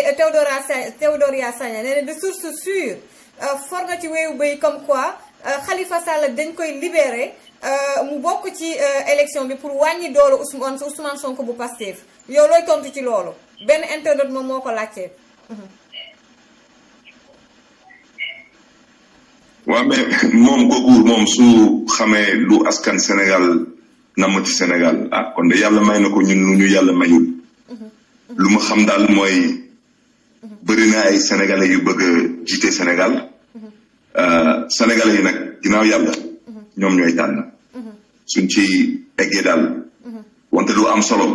Théodoria Sagna nee na de source sûre for na ci wéyu béy comme quoi Khalifa Sall dañ koy libéré mu bokk ci élection bi pour wàññi doolu Ousmane Sonko bu Pastef yow looy tontu ci loolu benn internet moom moo ko laajtee. waaw mais moom kooku moom su xamee lu askan Sénégal namm ci Sénégal ah kon de yàlla may na ko ñun lu ñu yàlla mayul lu ma xam daal mooy bëri na ay sénégalais yu bëgg a jiite Sénégal sénégalais yi nag ginnaaw yàlla ñoom ñooy tànn suñ ci eggee daal wante lu am solo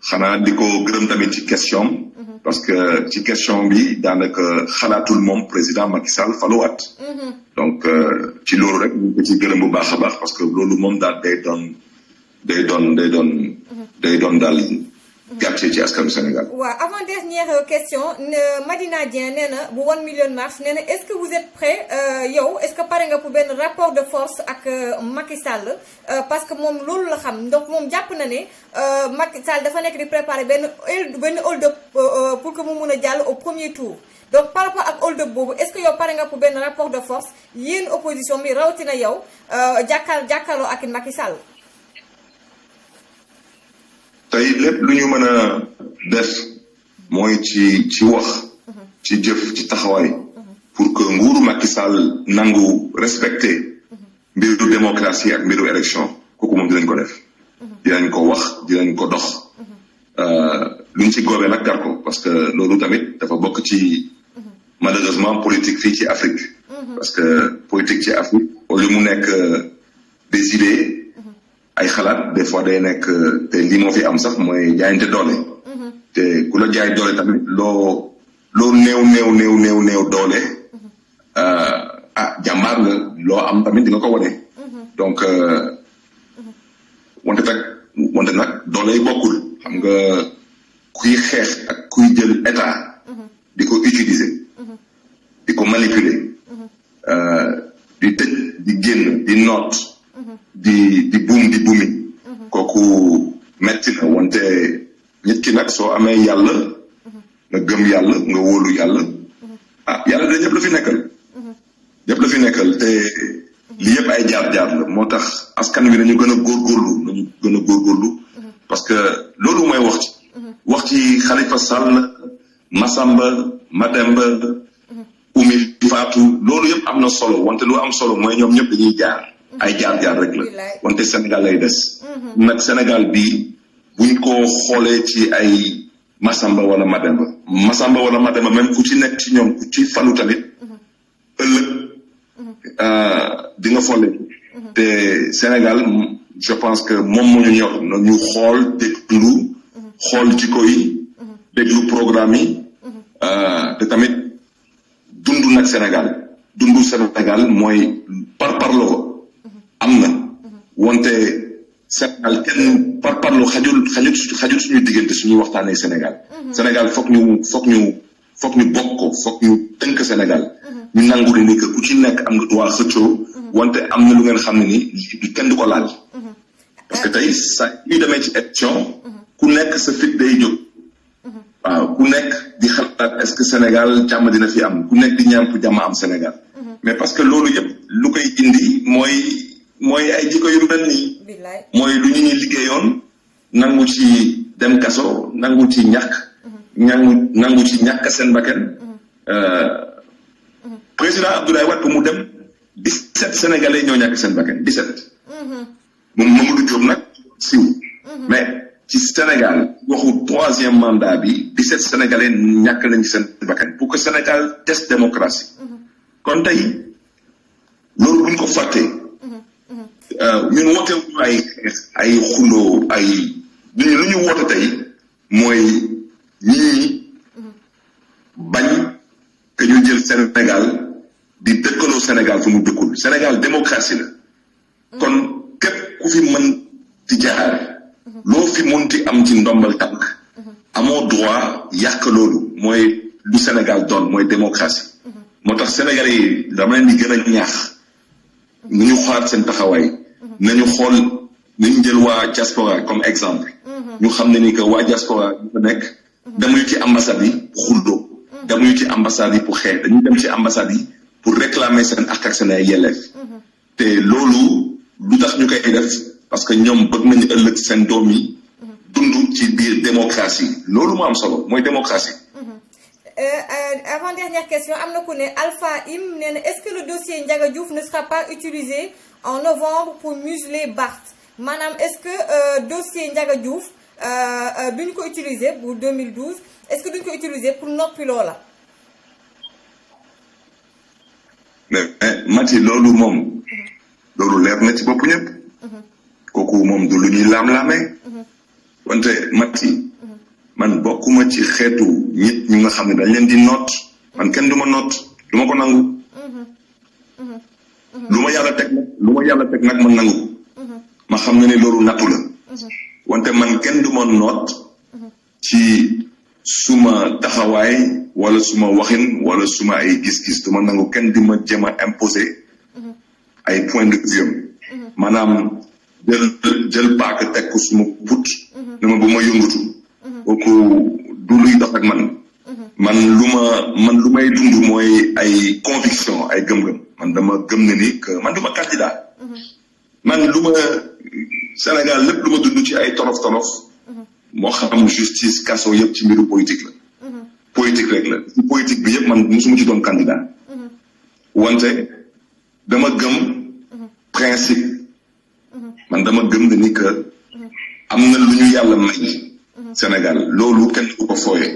xanaa di ko gërëm tamit ci question parce que ci question bi daanaka xalaatul moom président Macky Sall faluwaat donc ci loolu rek ñu ko ci gërëm bu baax a baax parce que loolu moom daal day doon daal gàcce ci askanu Sénégal. waaw avant dernière question Madina Dieng nee na bu 1 million mars nee na est-ce que vous êtes prêt yow est-ce que pare nga pour benn rapport de force ak Macky Sall parce que moom loolu la xam donc moom jàpp na ne Macky Sall dafa nekk di préparer benn hold-up pour que mu mun a jàll au premier tour donc par rapport ak hold-up boobu est-ce que yow pare nga pour benn rapport de force yéen opposition bi rawatina yow jàkkaarloo ak Macky Sall. tey lépp lu ñu mën a def mooy ci wax ci jëf ci taxawaay pour que nguuru Macky Sall nangu respecter mbiru démocratie ak mbiru élection kooku moom dinañ ko def dinañ ko wax dinañ ko dox luñ ci góobee nag gar ko parce que loolu tamit dafa bokk ci malheureusement politique fii ci Afrique parce que politique ci Afrique au lieu mu nekk des idées ay xalaat des fois day nekk te lii moo fi am sax mooy jaayante doole te ku la jaay doole tamit loo néew doole jàmbaar la loo am tamit di nga ko wane donc wante nag doole yi bokkul xam nga kuy xeex ak kuy jël état di ko utiliser di ko manipuler di tëj di génn di noot di buumi kooku metti na wante nit ki nag soo amee yàlla nga gëm yàlla nga wóolu yàlla yàlla de ñëpp la fi nekkal te li yëpp ay jaar-jaar la moo tax askan wi nañu gën a góorgóorlu parce que loolu mooy wax ci wax ci Khalifa Sall Massamba Mademba Oumy Fatou loolu yëpp am na solo wante lu am solo mooy ñoom ñëpp dañuy jaar ay jaar rek la wante Sénégal lay des nag Sénégal bii buñ ko xoolee ci ay Massamba wala Mademba même ku ci nekk ci ñoom ku ci falu tamit ëllëg di nga folle te Sénégal je pense que moom moo ñu ñor na ñu xool déglu xool jikko yi déglu programme yi te tamit dundu nag Sénégal dundu Sénégal mooy parparloo am na wante Sénégal kenn parparloo xajul suñu diggante suñuy waxtaanee Sénégal foog ñu bokk ko foog ñu tënk Sénégal ñu nangu ni que ku ci nekk am nga droit xëccoo wante am na lu ngeen xam ne ni kenn du ko laal parce que tey sa ñuy demee ci élection ku nekk sa fit day jóg waaw ku nekk di xalaat est-ce que Sénégal jàmm dina fi am ku nekk di ñaan pour jàmm am Sénégal mais parce que loolu yëpp lu koy indi mooy ay jikko yu mel nii mooy lu ñu liggéeyoon nangu ci dem kaso nangu ci ñàkk nangu ci ñàkk seen bakkan président Abdoulaye Wade mu dem 17 Sénégalais ñoo ñàkk seen bakkan 17 moom Mamadou Diop nag siw mais ci Sénégal waxu 3e mandat bi 17 Sénégalais ñàkk nañ ci seen bakkan pour que Sénégal teste démocratie kon tey loolu buñ ko fàttee ñun woote wuñu ay xuloo lu ñu woote tey mooy ñi bañ que ñu jël Sénégal di dëkkaloo Sénégal fu mu dëkkul Sénégal démocratie la kon képp ku fi mën di jaar loo fi mënti am ci ndombal tànk amoo droit yàq loolu mooy lu Sénégal doon mooy démocratie moo tax Sénégalais yi dama leen di gën a ñaax nañu xoolaat seen taxawaay nañu xool nañu jël waa diaspora comme exemple ñu xam ne ni que waa diaspora ñu fa nekk demuñu ci ambassade yi xulloo demuñu ci ambassade yi pour xeex dañuy dem ci ambassade yi pour réclamer seen ak seen ay yelleef te loolu lu tax ñu koy def parce que ñoom bëgg nañu ëllëg seen doom yi dund ci biir démocratie loolu moo am solo mooy démocratie. Avant dernière question am na ku ne Alpha Im nee na est-ce que le dossier Ndiaga Diouf ne sera pas utilisé en novembre pour museler Barth maanaam est-ce que dossier Ndiaga Diouf duñ ko utiliser pour 2012 est-ce que duñ ko utiliser pour noppi loola. mais Mati loolu moom loolu leer na ci bopp ñëpp kooku moom du lu ñuy laam-laamee wante Mati man bokkuma ci xeetu nit ñu nga xam ne dañ leen di noot man kenn du ma noot du ma ko nangu lu ma yàlla teg nag ma nangu ma xam ne loolu nattu la wante man kenn du ma noot ci suma taxawaay wala suma waxin wala suma ay gis-gis du ma nangu kenn di ma jéem a imposer ay point de vue maanaam jël paaka teg ko suma put ne ma bu ma yëngatu kooku du luy dox ak man lu may dund mooy ay conviction ay gëm-gëm man dama gëm ne ni que man du ma candidat man lu ma Sénégal lépp lu ma dund ci ay tolof moo xam justice kaso yëpp ci mbiru politique la politique rek la ci politique bi yëpp man musuma ci doon candidat wante dama gëm principe man dama gëm ne ni que am na lu ñu yàlla may Sénégal loolu kenn du ko fooye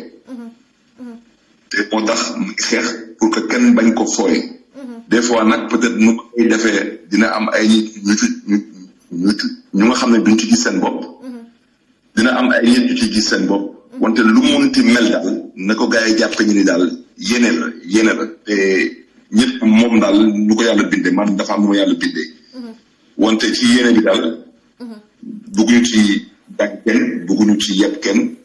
te moo tax mu xeex pour que kenn bañ ko fooye des fois nag peut-être nu koy defee dina am ay ñu nga xam ne duñ ci gis seen bopp dina am ay nit yu ci gis seen bopp wante lu munti mel daal na ko gars yi jàppe ñu ni daal yéene la te ñëpp moom daal nu ko yàlla bindee man dafa am nu ma yàlla bindee wante ci yéene bi daal bëgguñu ci daj kenn bëgguñu ci yeb kenn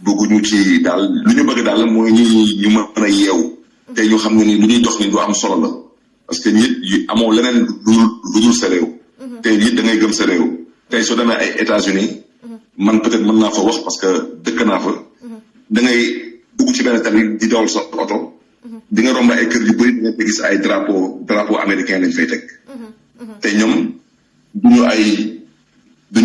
bëgguñu ci daal lu ñu bëgg daal mooy ñu mën a yeewu te ñu xam ne ni lu ñuy dox ni du am solo la parce que nit yi amoo leneen lu dul sa réew te nit da ngay gëm sa réew tey soo demee ay États-Unis man peut-être mën naa fa wax parce que dëkk naa fa da ngay dugg ci benn tali di dawal sa oto di nga romb ay kër yu bëri di nga gis ay drapeau américain lañ fay teg te ñoom duñu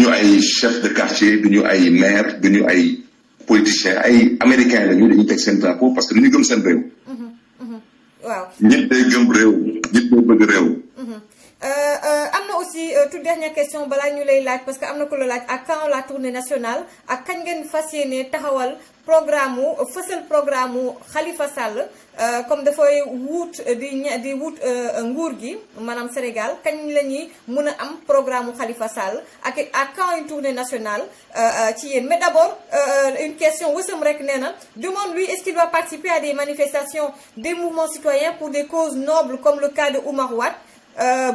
ay chef de quartier duñu ay maire duñu ay politiciens ay américains lañu dañuy teg seen drapeau parce que dañu gëm seen réew. waaw nit day gëm réew nit day bëgg réew. am na aussi toute dernière question balaa ñu lay laaj parce que am na ko la laaj ak quand la tournée nationale ak kañ ngeen fas yéene taxawal programme mu fësal programme mu Khalifa Sall comme dafay wut di wut nguur gi maanaam Sénégal kañ la ñuy mën a am programme mu Khalifa Sall ak quand une tournée nationale ci yéen. Mais d'abord une question wësam rek nee na demande-lui est-ce qu'il doit participer à des manifestations des mouvements citoyens pour des causes nobles comme le cas de Oumar Wade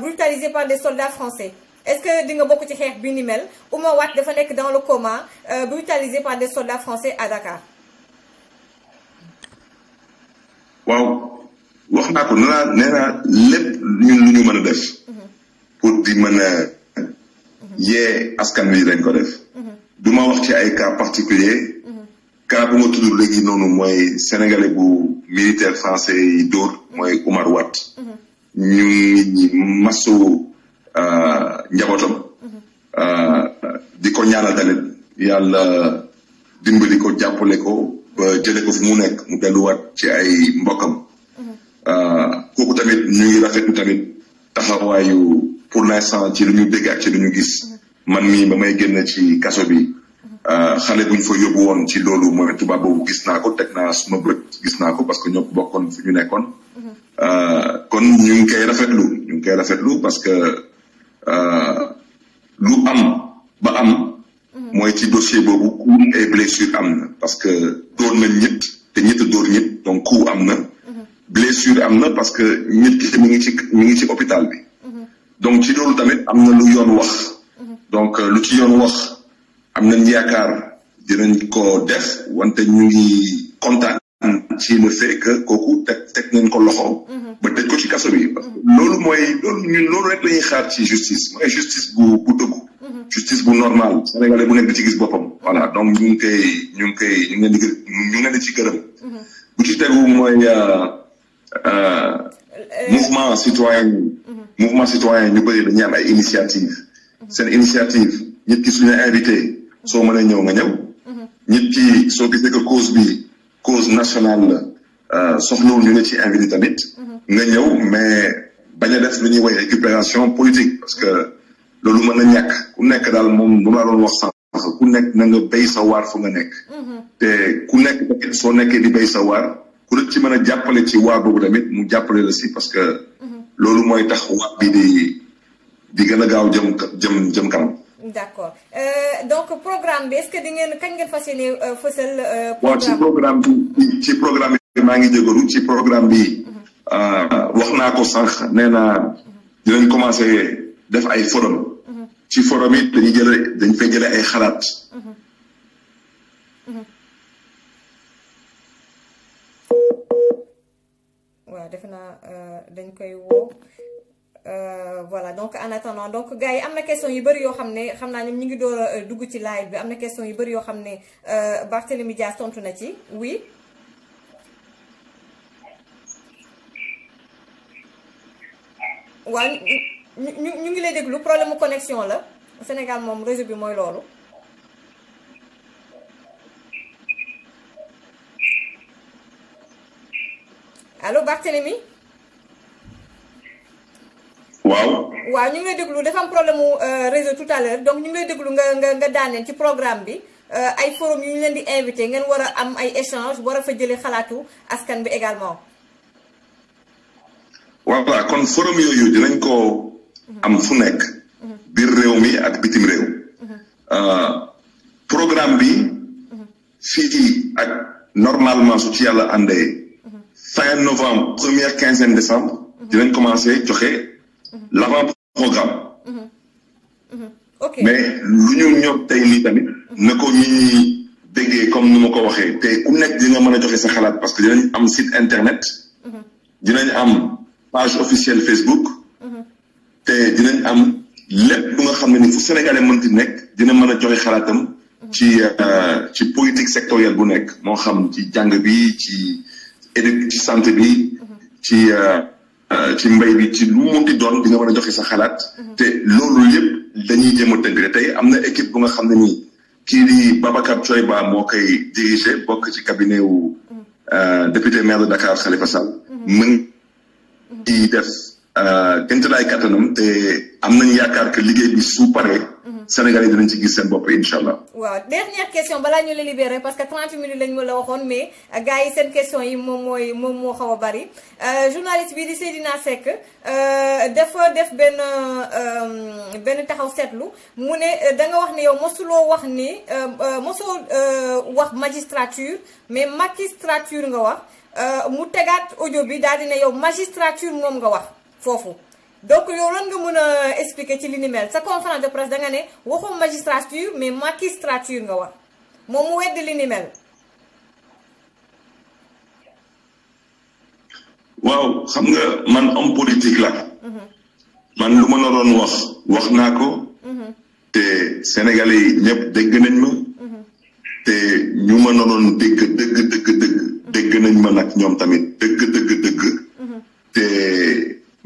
brutalisé par des soldats français. Est-ce que di nga bokk ci xeex bi ni mel Oumar Wade dafa nekk dans le coma brutalisé par des soldats français à Dakar. waaw wax naa ko nee naa lépp ñun lu ñu mën a def. pour di mën a yee askan wi dañ ko def. du ma wax ci ay cas particulier cas bu nga tudd léegi noonu mooy sénégalais bu militaire français yi dóor mooy Oumar Wade. ñu ngi masu njabootam di ko ñaanal tamit yàlla dimbali ko jàppale ko ba jële ko fu mu nekk mu delluwaat ci ay mbokkam kooku tamit ñu ngi rafetlu tamit taxawaayu pour l'instant ci lu ñu dégg ak ci lu ñu gis man mii ba may génn ci kaso bi xale buñ fa yóbbu woon ci loolu mooy tubaab boobu gis naa ko teg naa suma bët gis naa ko parce que ñoo bokkoon fu ñu nekkoon kon ñu ngi koy rafetlu parce que lu am ba am mooy ci dossier boobu coup et blessure am na parce que dóor na ñett te ñett dóor ñett donc coup am na blessure am na parce que ñett ki mi ngi ci hôpital bi donc ci loolu tamit am na lu yoon wax donc lu ci yoon wax am nañ yaakaar dinañ ko def wante ñu ngi kontaan ci le fait que kooku teg nañ ko loxo ba tëj ko ci kaso bi loolu rek la ñuy xaar ci justice mooy justice bu dëggu justice bu normal sénégalais bu nekk di ci gis boppam voilà donc ñu ngi leen di ci gërëm bu ci tegu mooy mouvement citoyen ñu bëri dañuy am ay initiative seen initiative nit ki suñu invité soo mënee ñëw nga ñëw nit ki soo gisee que cause nationale la soxlawul ñu ne ci invité tamit nga ñëw mais bañ a def lu ñuy woy récupération politique parce que loolu mën na ñàkk ku nekk daal moom bu ma doon wax sànq ku nekk na nga béy sa waar fu nga nekk te ku nekk tamit soo nekkee di béy sa waar ku la ci mën a jàppale ci waar boobu tamit mu jàppale la si parce que loolu mooy tax waar bi di gën a gaaw jëm kanam. D'accord donc programme bi est-ce que di ngeen kañ ngeen fas yéene fësal. waaw ci programme bi maa ngi jégalu ci programme bi wax naa ko sànq nee naa dinañ commencé def ay forum. ci forum yi dañ fay jëlee ay xalaat. waaw defe naa dañ koy woo. Voilà donc en attendant donc gars yi am na question yu bëri yoo xam ne xam naa ñoom ñu ngi door a dugg ci live bi am na question yu bëri yoo xam ne Barthélémy Dias tontu na ci oui. waaw ñu ngi lay déglu problème mu connexion la Sénégal moom réseau bi mooy loolu. allo Barthélémy. waaw ñu ngi lay déglu dafa am problème mu réseau tout à l'heure donc ñu ngi lay déglu nga daaneel ci programme bi ay forum yu ñu leen di invité ngeen war a am ay échange war a fa jëlee xalaatu askan bi également. voilà kon forum yooyu dinañ ko am fu nekk biir réew mi ak bitim réew programme bi fii ak normalement su ci yàlla àndee fin novembre première quinzaine décembre dinañ commencé joxe l'avant-programme. ok mais lu ñu ñor tey nii tamit na ko nit ñi déggee comme ni ma ko waxee te ku nekk di nga mën a joxe sa xalaat parce que dinañ am site internet dinañ am page officielle Facebook te dinañ am lépp lu nga xam ne ni fu sénégalais mënti nekk dina mën a joxe xalaatam ci politique sectorielle bu nekk moo xam ci jàng bi ci santé bi ci mbay bi ci lu munti doon di nga mën a joxe sa xalaat te loolu yëpp dañuy jéem a tënk tey am na équipe bu nga xam ne nii kii di Babacar Thioye Ba moo koy dirigé bokk ci cabinet wu député maire de Dakar Khalifa Sall mën di def gëntalaay kattanam te am nañu yaakaar que liggéey bi su paree Sénégal yi dinañ ci gis seen bopp incha allah. waaw dernière question balaa ñu la libéré parce que 30 minutes lañ ma la waxoon mais gars yi seen question yi moom moo xaw a bari journaliste bi di Seydina Seck dafa def benn taxaw seetlu mu ne da nga wax ne yow mosuloo wax ni mosoo wax magistrature mais magistrature nga wax mu tegaat audio bi daal di ne yow magistrature moom nga wax foofu. donc yow lan nga mën a expliquer ci li ni mel sa conférence de presse da nga ne waxoo magistrature mais magistrature nga wax moom mu weddi li ni mel. waaw xam nga man homme politique la. man lu ma naroon wax naa ko. te Sénégalais yi ñëpp dégg nañ ma. te ñu ma naroon dégg nañ ma nag ñoom tamit dëgg. te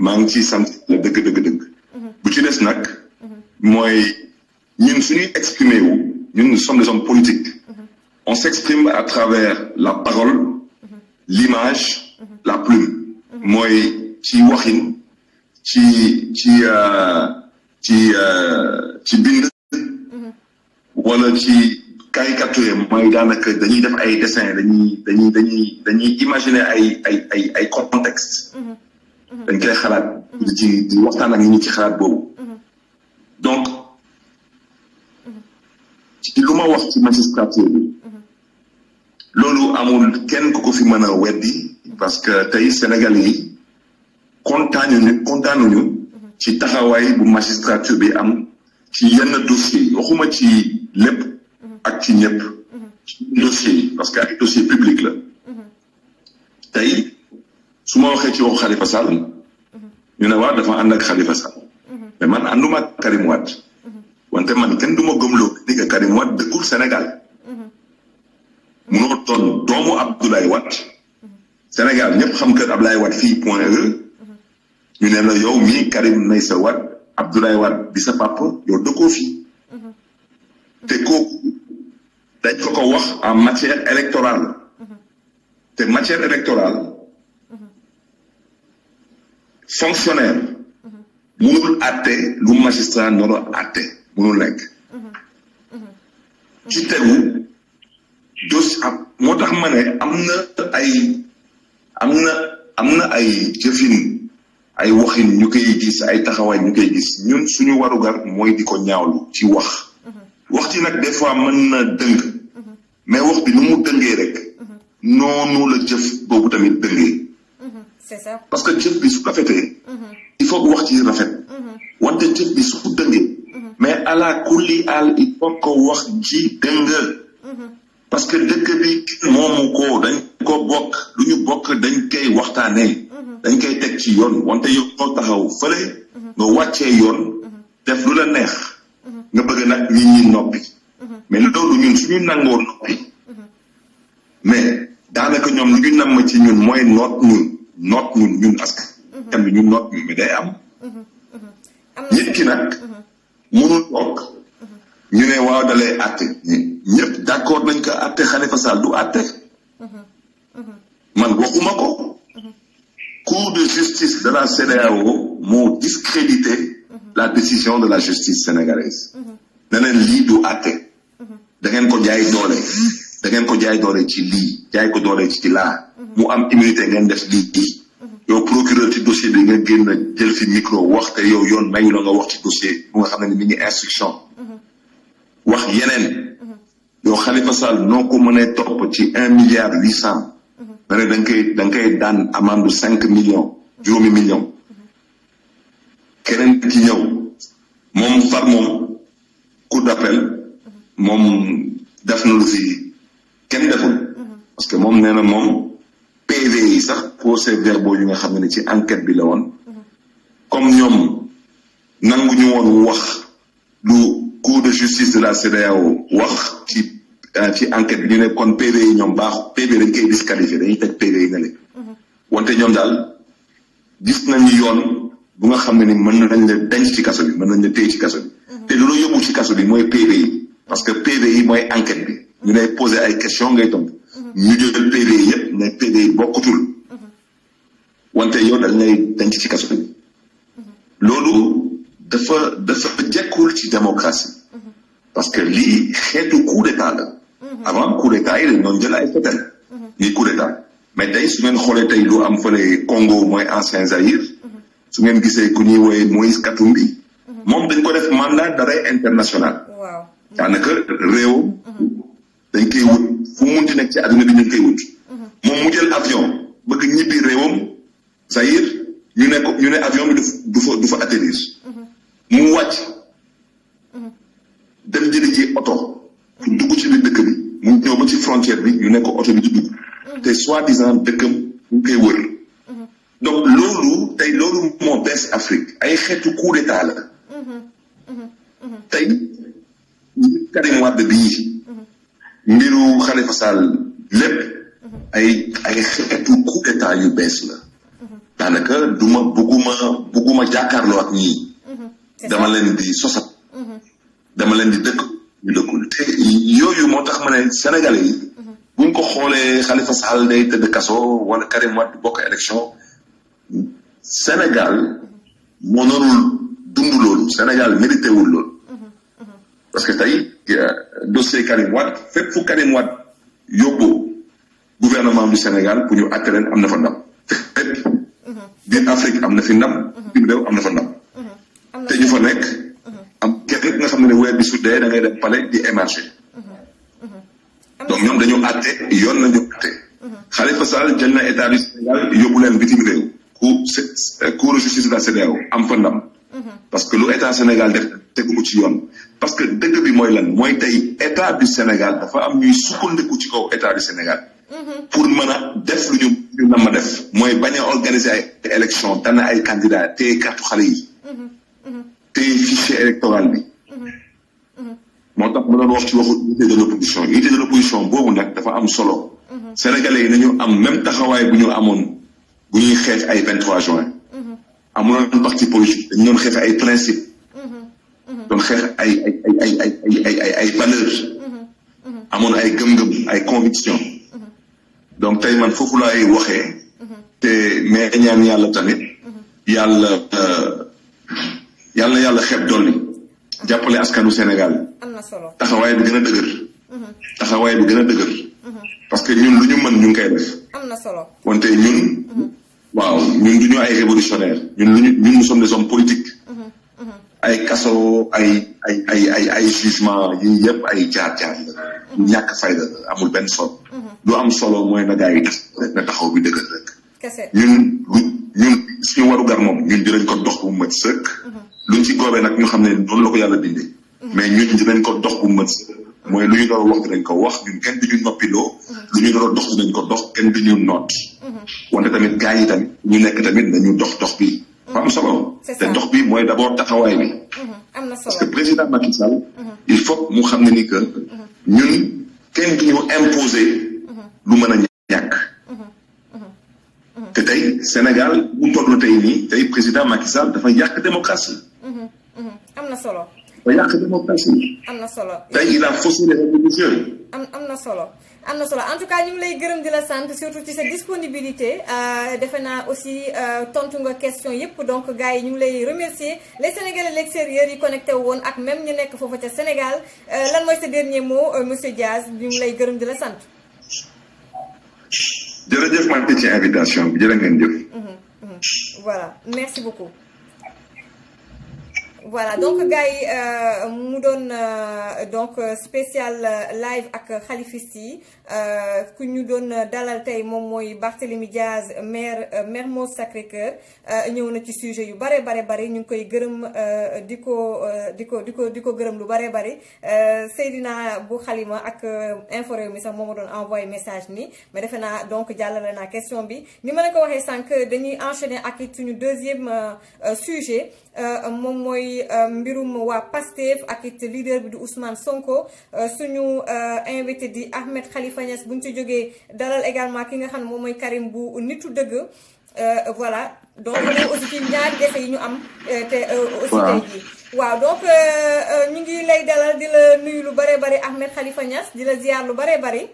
maa ngi ciy sant la dëgg. bu ci des nag mooy ñun suñuy exprimer wu ñun nous sommes des hommes politiques. On s'exprime à travers la parole, l'image, la plume. mooy ci waxin ci bind. wala ci caricature mooy daanaka dañuy def ay dessin dañuy imaginer ay contexte. dañ koy xalaat di waxtaan ak ñi ci xalaat boobu donc ci lu ma wax ci magistrature bi loolu amul kenn ku ko fi mën a weddi parce que tey Sénégal yi kontaanuñu ci taxawaay bu magistrature bi am ci yenn dossiers yi waxuma ci lépp ak ci ñëpp ci dossiers yi parce que ay dossier public la tey su ma waxee ci waxu Khalifa Sall ñu ne waaw dafa ànd ak Khalifa Sall mais man ànduma ak Karim Wade wante man kenn du ma gëmloo ni que Karim Wade dëkkul Sénégal munoo doon doomu Abdoulaye Wade Sénégal ñëpp xam que Abdoulaye Wade fii point E ñu ne la yow mii Karim Meïssa Wade Abdoulaye Wade di sa papa yow dëkkoo fii te kooku dañ ko wax en matière électorale te matière électorale fonctionnaire mënul àtte lu magistrat noro àtte mënul nekk ci tegu dos moo tax ma ne am na ay jëfin ay waxin ñu koy gis ay taxawaay ñu koy gis ñun suñu warugar mooy di ko ñaawlu ci wax ci nag des fois mën na dëng mais wax bi nu mu dëngee rek noonu la jëf boobu tamit dëngee c'est ça parce que jëf bi su rafetee il faut que wax ci rafet wante jëf bi su dëngee mais ala kulli al il faut que wax ji dëng parce que dëkk bi moomu ko dañ ko bokk lu ñu bokk dañ koy waxtaanee dañ koy teg ci yoon wante yow moo taxaw fële nga wàccee yoon def lu la neex nga bëgg nag nit ñi noppi mais loolu ñun suñu nangoo noppi mais daanaka ñoom lu ñu namm ci ñun mooy noot ñun askan bi ñu noot ñu mais day am nit ki nag mënul toog ñu ne waaw dalee àtte ñëpp d'accord nañ ko àtte Khalifa Sall du àtte man waxuma ko Cour de justice de la CEDEAO moo discrédité la décision de la justice sénégalaise ne leen lii du àtte da ngeen ko jaay doole ci lii jaay ko doole ci laa mu am immunité ngeen def lii yow procureur ci dossier bi nga génn jël fi micro wax te yow yoon mayu la nga wax ci dossier bu nga xam ne mi ngi instruction wax yeneen yow Khalifa Sall noo ko mënee topp ci 1,8 milliard da nga koy daan amende 5 millions juróomi millions keneen ki ñëw moom far moom cour d'appel moom def na lu fi kenn deful parce que moom nee na moom PV yi sax procès-verbaux yu nga xam ne ci enquête bi la woon comme ñoom nanguñu woon wax lu cour de justice de la CEDEAO wax ci enquête bi ñu ne kon PV yi ñoom baaxu PV dañ koy disqualifié dañuy teg PV yi ne le wante ñoom daal gis nañu yoon bu nga xam ne ni mën nañ la denc ci kaso bi mën nañ la téye ci kaso bi te loolu yóbbu ci kaso bi mooy PV yi parce que PV yi mooy enquête bi ñu lay poser ay questions ngay tontu ñu jël PV yëpp ne PV yi bokkutul wante yow da ngay denc ci kaso bi loolu dafa jekkul ci démocratie parce que lii xeetu coup d'état la avant coup d'état yi dañ doon jël ay fetel lii coup d'état mais tey su ngeen xoolee tey lu am fële Congo mooy ancien Zaïre su ngeen gisee ku ñuy woowee Moïse Katumbi moom dañ ko def mandat d'arrêt international daanaka réew dañ koy wut fu mu munti nekk ci àdduna bi ñu ngi koy wut moom mu jël avion bëgg ñibbi réewam Zaïre ñu ne avion bi du fa atterrir mu wàcc dem jëli ji oto dugg ci biir dëkk bi mu ñëw ba ci frontière bi ñu ne ko oto bi du dugg te soi-disant dëkkam ñu koy wër donc loolu tey loolu moo bees Afrique ay xeetu coup d'état la tey Karim Wade bii mbiru Khalifa Sall lépp ay xeetu coup d'état yu bees la daanaka bugguma jàkkaarloo ak ñii dama leen di sosat dama leen di dëkk ñu dëkkul te yooyu moo tax ma ne Sénégalais yi buñ ko xoolee Khalifa Sall day tëdd kaso wala Karim Wade bokk élection Sénégal moo narul dund loolu Sénégal mérité wul loolu parce que tey dossier Karim Wade fépp fu Karim Wade yóbbu gouvernement du Sénégal pour ñu àtte leen am na fa ndam fépp biir Afrique am na fi ndam biir réew am na fa ndam te ñu fa nekk am kenn nga xam ne weer bi su dee da ngay dem palais di émarger donc ñoom dañu àtte yoon nañu àtte Khalifa Sall jël na état du Sénégal yóbbu leen bitim réew cour de justice de la CEDEAO am fa ndam parce que lu état Sénégal def tegu ko ci yoon parce que dëgg bi mooy lan mooy tey état du Sénégal dafa am ñuy sukkandiku ci kaw état du Sénégal pour mën a def lu ñu na ma def mooy bañ a organiser ay élection tànn ay candidat téye carte xale yi téye fichier électoral bi moo tax ma doon wax ci waxu unité de l'opposition boobu nag dafa am solo sénégalais yi nañu am même taxawaay bu ñu amoon bu ñuy xeex ay 23 juin amuloon parti politique dañu doon xeex ay principe doon xeex ay valeurs amoon ay gëm-gëm ay conviction donc tey man foofu laay waxee te mais ñaan yàlla tamit yàlla xeeb dolli jàppale askanu Sénégal taxawaay bi gën a dëgër taxawaay bi gën a dëgër parce que ñun lu ñu mën ñu ngi koy def wante ñun waaw ñun du ñu ay révolutionnaire ñun nous sommes des hommes politiques ay kaso ay jugement yi yëpp ay jaar-jaar la ñàkk fayda amul benn solo lu am solo mooy na gaa yi na taxaw bi dëgër rek ñun suñu waru gar moom ñun dinañ ko dox bu mët sëkk luñ ci goobee nag ñu xam ne noonu la ko yàlla bindee mais ñun dinañ ko dox bu mët sëkk mooy lu ñu door a wax dinañ ko wax ñun kenn duñu noppiloo lu ñu door a dox dinañ ko dox kenn duñu noot wante tamit gaa yi tamit ñu nekk tamit nañu dox bi fa am solo te dox bi mooy d'abord taxawaay bi parce que président Macky Sall il faut mu xam ne ni que ñun kenn duñu imposer lu mën a ñàkk te tey Sénégal bu toll tey nii tey président Macky Sall dafa yàq démocratie am na solo dafa yàq démocratie am na solo tey il a faussé les règles du jeu am na solo en tout cas ñu ngi lay gërëm di la sant surtout ci sa disponibilité defe naa aussi tontu nga question yëpp donc gars yi ñu ngi lay remercier les Sénégalais de l'extérieur yi connecté woon ak même ñu nekk foofu ca Sénégal lan mooy sa dernier mot monsieur Diaz ñu ngi lay gërëm di la sant. jërëjëf man ci invitation bi jërë ngeen jëf. voilà merci beaucoup. voilà donc gars yi mu doon donc spécial live ak xalifiste yi ku ñu doon dalal tey moom mooy Barthélémy Diaz maire Mermoz Sacré-Cœur ñëw na ci sujet yu bare ñu ngi koy gërëm di ko gërëm lu bare Seydina bu xalima ak info réew mi sax moo ma doon envoyé message ni mais defe naa donc jàllale naa question bi ni ma la ko waxee sànq dañuy enchaîner ak suñu deuxième sujet moom mooy mbirum waa Pastef ak it leader bi di Ousmane Sonko suñu invité di Ahmed Khalifa Niass bu ñu ci jógee dalal également ki nga xam ne moom mooy Karim bu nitu dëgg voilà donc loolu aussi ci ñaari defe yi ñu am te aussi tey jii waaw donc ñu ngi lay dalal di la nuyu lu bare bari Ahmed Khalifa Niass di la ziar lu bare bari